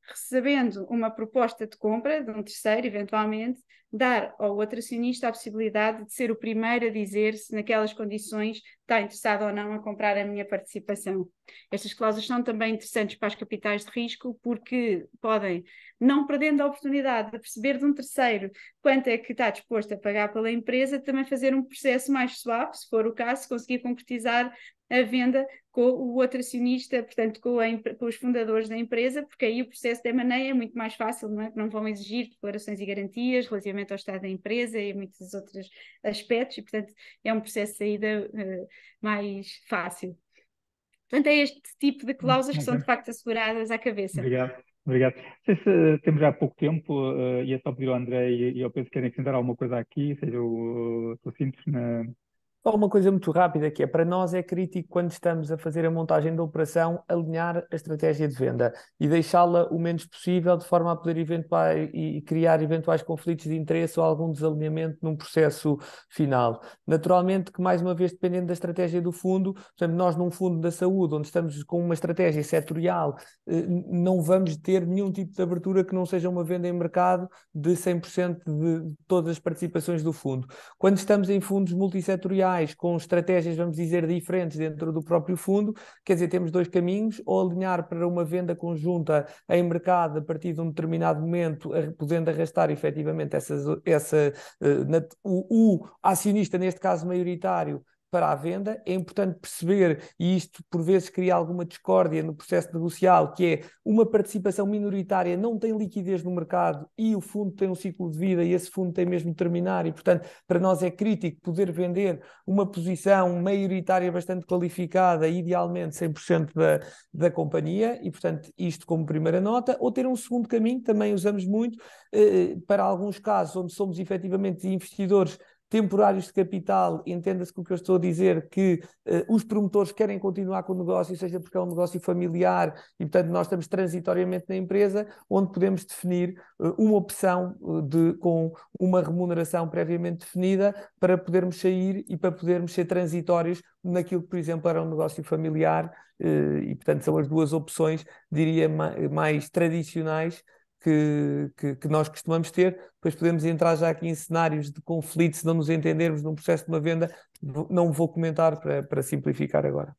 recebendo uma proposta de compra de um terceiro, eventualmente, dar ao outro acionista a possibilidade de ser o primeiro a dizer se naquelas condições está interessado ou não a comprar a minha participação. Estas cláusulas são também interessantes para os capitais de risco porque podem, não perdendo a oportunidade de perceber de um terceiro quanto é que está disposto a pagar pela empresa, também fazer um processo mais suave, se for o caso, se conseguir concretizar a venda com o outro acionista, portanto com os fundadores da empresa, porque aí o processo de M&A é muito mais fácil, não é? Não vão exigir declarações e garantias relativamente ao estado da empresa e muitos outros aspectos, e portanto é um processo de saída mais fácil. Portanto é este tipo de cláusulas que são de facto asseguradas à cabeça. Obrigado. Obrigado. Não sei se temos já pouco tempo, e é só pedir ao André e ao Pedro se querem acrescentar alguma coisa aqui, seja o simples na... Só uma coisa muito rápida, que é para nós é crítico quando estamos a fazer a montagem da operação, alinhar a estratégia de venda e deixá-la o menos possível de forma a poder criar eventuais conflitos de interesse ou algum desalinhamento num processo final. Naturalmente que, mais uma vez, dependendo da estratégia do fundo, portanto, nós num fundo da saúde, onde estamos com uma estratégia setorial, não vamos ter nenhum tipo de abertura que não seja uma venda em mercado de 100% de todas as participações do fundo. Quando estamos em fundos multissetoriais, com estratégias, vamos dizer, diferentes dentro do próprio fundo, quer dizer, temos dois caminhos, ou alinhar para uma venda conjunta em mercado a partir de um determinado momento, podendo arrastar efetivamente o acionista, neste caso maioritário, para a venda. É importante perceber, e isto por vezes cria alguma discórdia no processo negocial, que é uma participação minoritária não tem liquidez no mercado e o fundo tem um ciclo de vida e esse fundo tem mesmo de terminar e, portanto, para nós é crítico poder vender uma posição maioritária bastante qualificada, idealmente 100% da companhia e, portanto, isto como primeira nota, ou ter um segundo caminho, também usamos muito, para alguns casos onde somos efetivamente investidores temporários de capital, entenda-se com o que eu estou a dizer, que os promotores querem continuar com o negócio, seja porque é um negócio familiar e, portanto, nós estamos transitoriamente na empresa, onde podemos definir uma opção com uma remuneração previamente definida para podermos sair e para podermos ser transitórios naquilo que, por exemplo, era um negócio familiar e, portanto, são as duas opções, diria, mais tradicionais que nós costumamos ter. Depois podemos entrar já aqui em cenários de conflito, se não nos entendermos num processo de uma venda. Não vou comentar para simplificar agora.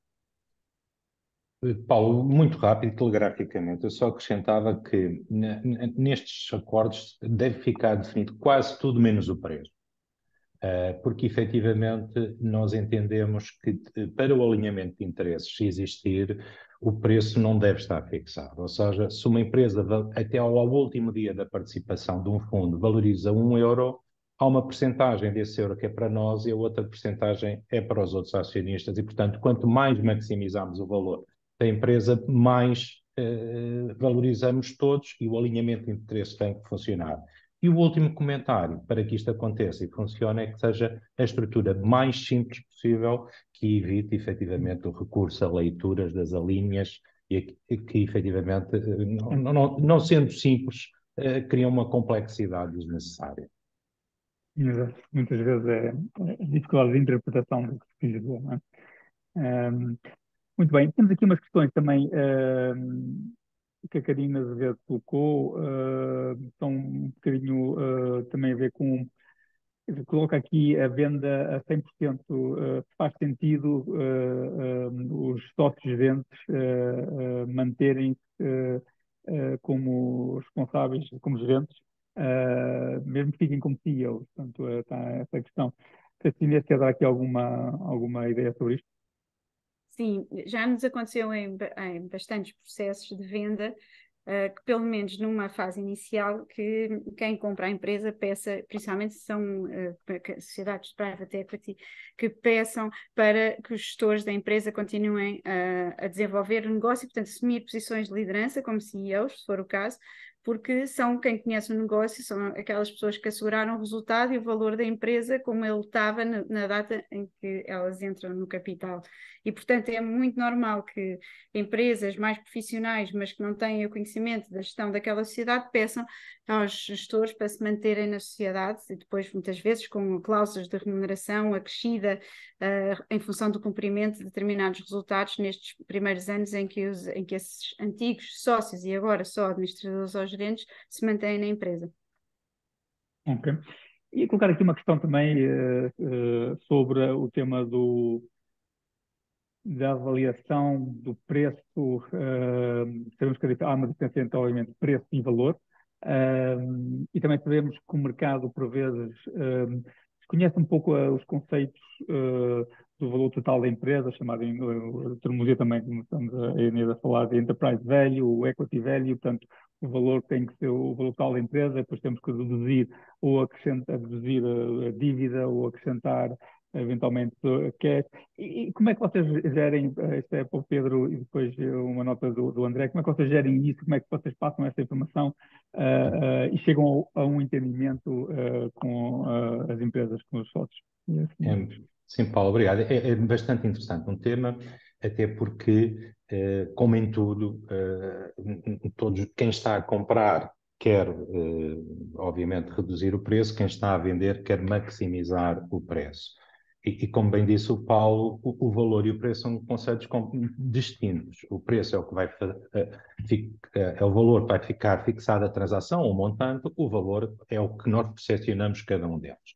Paulo, muito rápido, telegraficamente, eu só acrescentava que nestes acordos deve ficar definido quase tudo menos o preço. Porque efetivamente nós entendemos que para o alinhamento de interesses existir, o preço não deve estar fixado. Ou seja, se uma empresa até ao último dia da participação de um fundo valoriza 1 euro, há uma percentagem desse euro que é para nós e a outra percentagem é para os outros acionistas e, portanto, quanto mais maximizarmos o valor da empresa, mais valorizamos todos e o alinhamento de interesses tem que funcionar. E o último comentário para que isto aconteça e funcione é que seja a estrutura mais simples possível, que evite efetivamente o recurso a leituras das alíneas e que efetivamente, não sendo simples, cria uma complexidade desnecessária. Exato. Muitas vezes é dificuldade de interpretação do que se quis dizer, não é? Ahm, Muito bem, temos aqui umas questões também que a Karina Azevedo colocou, estão um bocadinho também a ver com, quer dizer, coloca aqui a venda a 100%, faz sentido os sócios gerentes manterem-se como responsáveis, como gerentes, mesmo que fiquem como CEOs. Portanto, está essa questão. Se a Inês quer dar aqui alguma ideia sobre isto? Sim, já nos aconteceu em bastantes processos de venda, que pelo menos numa fase inicial, que quem compra a empresa peça, principalmente se são sociedades de private equity, que peçam para que os gestores da empresa continuem a desenvolver o negócio, portanto, assumir posições de liderança como CEOs, se for o caso, porque são quem conhece o negócio, são aquelas pessoas que asseguraram o resultado e o valor da empresa como ele estava na data em que elas entram no capital. E, portanto, é muito normal que empresas mais profissionais, mas que não têm o conhecimento da gestão daquela sociedade, peçam aos gestores para se manterem na sociedade e depois, muitas vezes, com cláusulas de remuneração acrescida em função do cumprimento de determinados resultados nestes primeiros anos em que esses antigos sócios e agora só administradores ou gerentes se mantêm na empresa. Ok. E colocar aqui uma questão também sobre o tema da avaliação do preço. Sabemos que há uma diferença entre, obviamente, preço e valor. E também sabemos que o mercado, por vezes, desconhece um pouco os conceitos do valor total da empresa, chamado em terminologia também, como estamos a Inês a falar, de enterprise value, o equity value, portanto, o valor tem que ser o valor total da empresa, depois temos que deduzir ou acrescentar, deduzir a dívida ou acrescentar eventualmente cash. E como é que vocês gerem, isto é para o Pedro e depois uma nota do André, como é que vocês gerem isso, como é que vocês passam essa informação e chegam a um entendimento com as empresas, com os sócios? Sim, Paulo, obrigado. É bastante interessante um tema, até porque, como em tudo, quem está a comprar quer, obviamente, reduzir o preço, quem está a vender quer maximizar o preço. E como bem disse o Paulo, o valor e o preço são conceitos distintos. O preço é o que é o valor que vai ficar fixado a transação, o montante, o valor é o que nós percepcionamos cada um deles.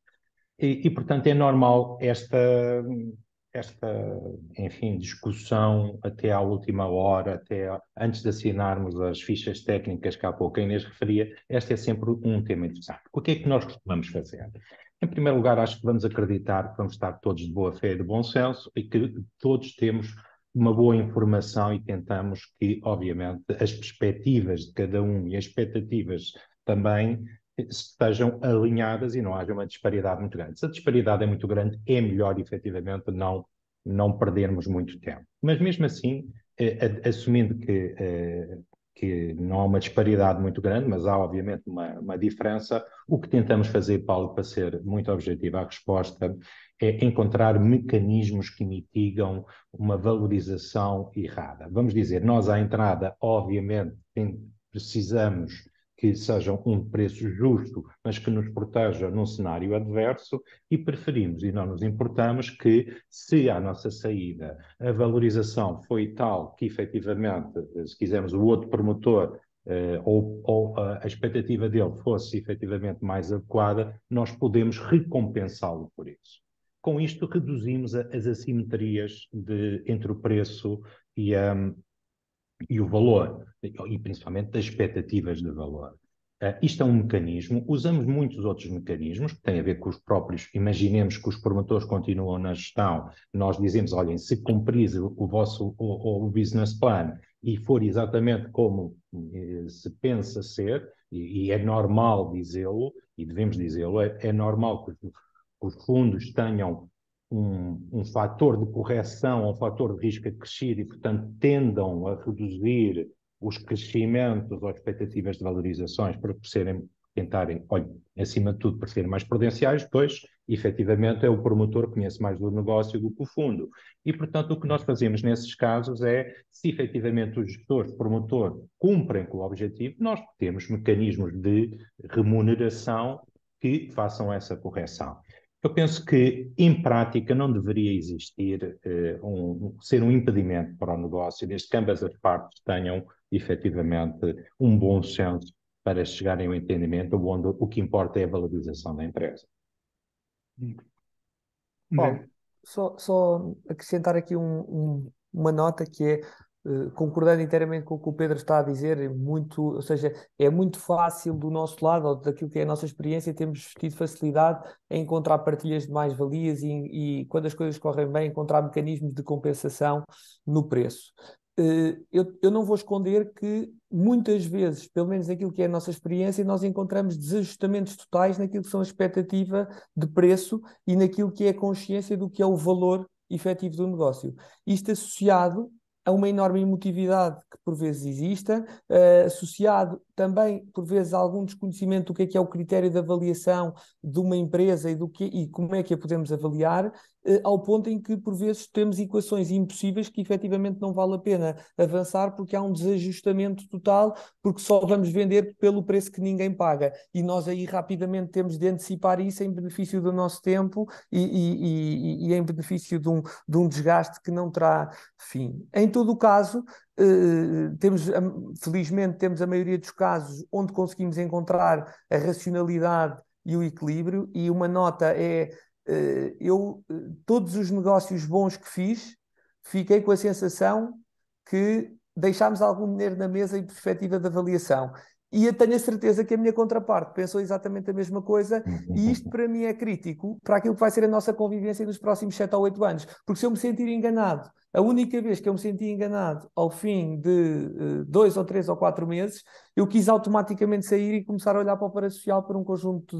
Portanto, é normal esta, enfim, discussão até à última hora, antes de assinarmos as fichas técnicas que há pouco a Inês referia. Este é sempre um tema interessante. O que é que nós costumamos fazer? Em primeiro lugar, acho que vamos acreditar que vamos estar todos de boa fé e de bom senso e que todos temos uma boa informação e tentamos que, obviamente, as perspectivas de cada um e as expectativas também estejam alinhadas e não haja uma disparidade muito grande. Se a disparidade é muito grande, é melhor, efetivamente, não perdermos muito tempo. Mas, mesmo assim, assumindo que não há uma disparidade muito grande, mas há, obviamente, uma diferença, o que tentamos fazer, Paulo, para ser muito objetivo à resposta, é encontrar mecanismos que mitigam uma valorização errada. Vamos dizer, nós à entrada, obviamente, precisamos que seja um preço justo, mas que nos proteja num cenário adverso, e preferimos e não nos importamos que, se à nossa saída a valorização foi tal que, efetivamente, se quisermos, o outro promotor ou a expectativa dele fosse efetivamente mais adequada, nós podemos recompensá-lo por isso. Com isto, reduzimos as assimetrias entre o preço e o valor, e principalmente das expectativas de valor. Isto é um mecanismo, usamos muitos outros mecanismos que têm a ver com os próprios, imaginemos que os promotores continuam na gestão, nós dizemos, olhem, se cumpris o vosso o business plan e for exatamente como se pensa ser, e é normal dizê-lo, e devemos dizê-lo, é normal que os fundos tenham um fator de correção, um fator de risco acrescido e, portanto, tendam a reduzir os crescimentos ou expectativas de valorizações para tentarem, olha, acima de tudo, para serem mais prudenciais, pois, efetivamente, é o promotor que conhece mais do negócio do que o fundo. E, portanto, o que nós fazemos nesses casos é, se efetivamente os gestores, o promotor, cumprem com o objetivo, nós temos mecanismos de remuneração que façam essa correção. Eu penso que, em prática, não deveria existir ser um impedimento para o negócio, desde que ambas as partes tenham, efetivamente, um bom senso para chegarem ao entendimento, onde o que importa é a valorização da empresa. Bom, só acrescentar aqui uma nota que é, concordando inteiramente com o que o Pedro está a dizer, ou seja, é muito fácil do nosso lado, ou daquilo que é a nossa experiência, temos tido facilidade em encontrar partilhas de mais-valias e, quando as coisas correm bem, encontrar mecanismos de compensação no preço. Eu não vou esconder que muitas vezes, pelo menos aquilo que é a nossa experiência, nós encontramos desajustamentos totais naquilo que são a expectativa de preço e naquilo que é a consciência do que é o valor efetivo do negócio. Isto associado a uma enorme emotividade que por vezes exista, associado também por vezes a algum desconhecimento do que é o critério de avaliação de uma empresa e como é que a podemos avaliar, ao ponto em que por vezes temos equações impossíveis que efetivamente não vale a pena avançar porque há um desajustamento total, porque só vamos vender pelo preço que ninguém paga. E nós aí rapidamente temos de antecipar isso em benefício do nosso tempo e em benefício de um desgaste que não terá fim. Em todo o caso, felizmente temos a maioria dos casos onde conseguimos encontrar a racionalidade e o equilíbrio, e uma nota é, todos os negócios bons que fiz, fiquei com a sensação que deixámos algum dinheiro na mesa em perspectiva de avaliação. E eu tenho a certeza que a minha contraparte pensou exatamente a mesma coisa, e isto para mim é crítico para aquilo que vai ser a nossa convivência nos próximos 7 ou 8 anos. Porque se eu me sentir enganado, a única vez que eu me senti enganado ao fim de 2 ou 3 ou 4 meses, eu quis automaticamente sair e começar a olhar para o parasocial por um conjunto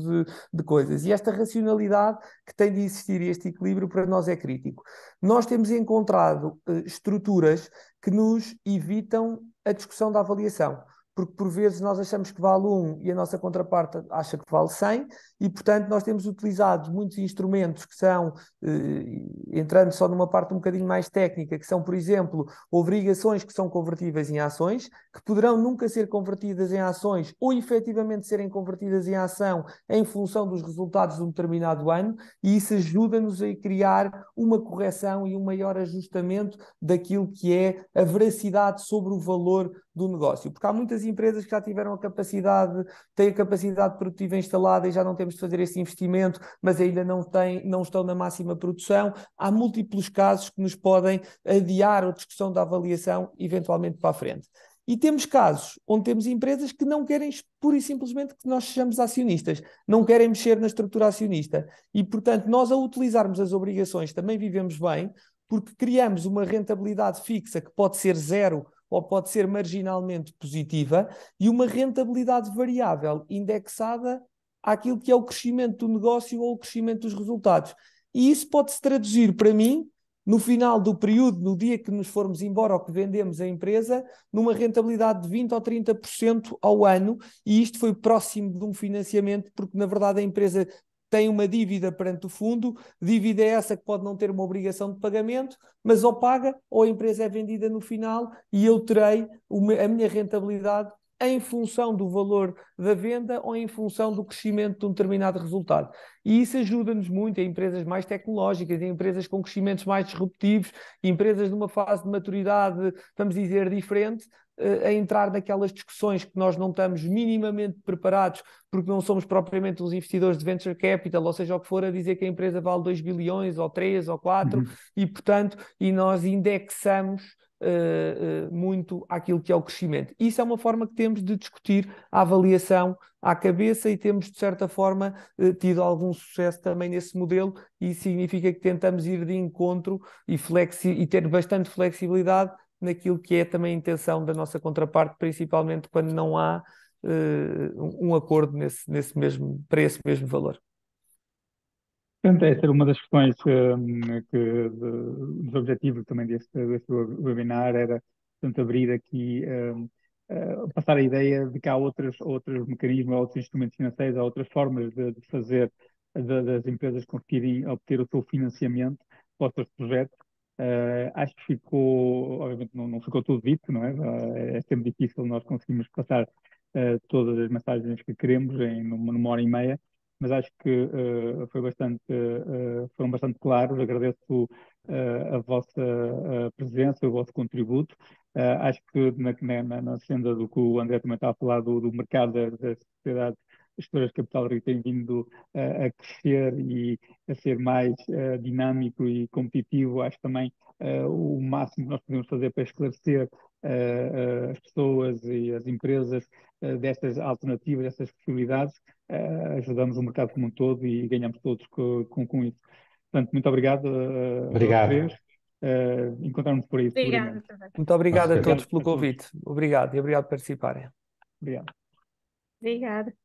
de coisas. E esta racionalidade que tem de existir e este equilíbrio para nós é crítico. Nós temos encontrado estruturas que nos evitam a discussão da avaliação, porque por vezes nós achamos que vale 1 e a nossa contraparte acha que vale 100, e portanto nós temos utilizado muitos instrumentos que são, entrando só numa parte um bocadinho mais técnica, que são, por exemplo, obrigações que são convertíveis em ações, que poderão nunca ser convertidas em ações ou efetivamente serem convertidas em ação em função dos resultados de um determinado ano, e isso ajuda-nos a criar uma correção e um maior ajustamento daquilo que é a veracidade sobre o valor do negócio, porque há muitas empresas que já tiveram têm a capacidade produtiva instalada e já não temos de fazer esse investimento, mas ainda não estão na máxima produção. Há múltiplos casos que nos podem adiar a discussão da avaliação eventualmente para a frente. E temos casos onde temos empresas que não querem pura e simplesmente que nós sejamos acionistas, não querem mexer na estrutura acionista. E, portanto, nós ao utilizarmos as obrigações também vivemos bem, porque criamos uma rentabilidade fixa que pode ser 0 ou pode ser marginalmente positiva, e uma rentabilidade variável indexada àquilo que é o crescimento do negócio ou o crescimento dos resultados. E isso pode-se traduzir para mim, no final do período, no dia que nos formos embora ou que vendemos a empresa, numa rentabilidade de 20% ou 30% ao ano, e isto foi próximo de um financiamento, porque na verdade a empresa tem uma dívida perante o fundo, dívida é essa que pode não ter uma obrigação de pagamento, mas ou paga ou a empresa é vendida no final e eu terei a minha rentabilidade em função do valor da venda ou em função do crescimento de um determinado resultado. E isso ajuda-nos muito em empresas mais tecnológicas, em empresas com crescimentos mais disruptivos, empresas numa fase de maturidade, vamos dizer, diferente, a entrar naquelas discussões que nós não estamos minimamente preparados, porque não somos propriamente uns investidores de venture capital, ou seja, o que for, a dizer que a empresa vale 2 bilhões, ou 3, ou 4, e portanto, nós indexamos muito àquilo que é o crescimento. Isso é uma forma que temos de discutir a avaliação à cabeça e temos, de certa forma, tido algum sucesso também nesse modelo, e significa que tentamos ir de encontro e ter bastante flexibilidade naquilo que é também a intenção da nossa contraparte, principalmente quando não há um acordo para esse mesmo valor. Portanto, essa era uma das questões dos objetivos também deste webinar, era, portanto, abrir aqui, passar a ideia de que há outros mecanismos, outros instrumentos financeiros, há outras formas de fazer das empresas conseguirem obter o seu financiamento para os seus projetos. Acho que ficou, obviamente não ficou tudo dito, não é? É sempre difícil nós conseguirmos passar todas as mensagens que queremos numa hora e meia, mas acho que foram bastante claros. Agradeço a vossa presença, o vosso contributo. Acho que na senda do que o André também estava a falar do mercado das sociedades gestoras de capital risco tem vindo a crescer e a ser mais dinâmico e competitivo. Acho também o máximo que nós podemos fazer para esclarecer as pessoas e as empresas destas alternativas, destas possibilidades, ajudamos o mercado como um todo e ganhamos todos com isso. Portanto, muito obrigado aos três. Encontramos por aí Obrigada seguramente. também. Muito obrigado a todos pelo a todos. convite. Obrigado e obrigado por participarem. Obrigado. Obrigada.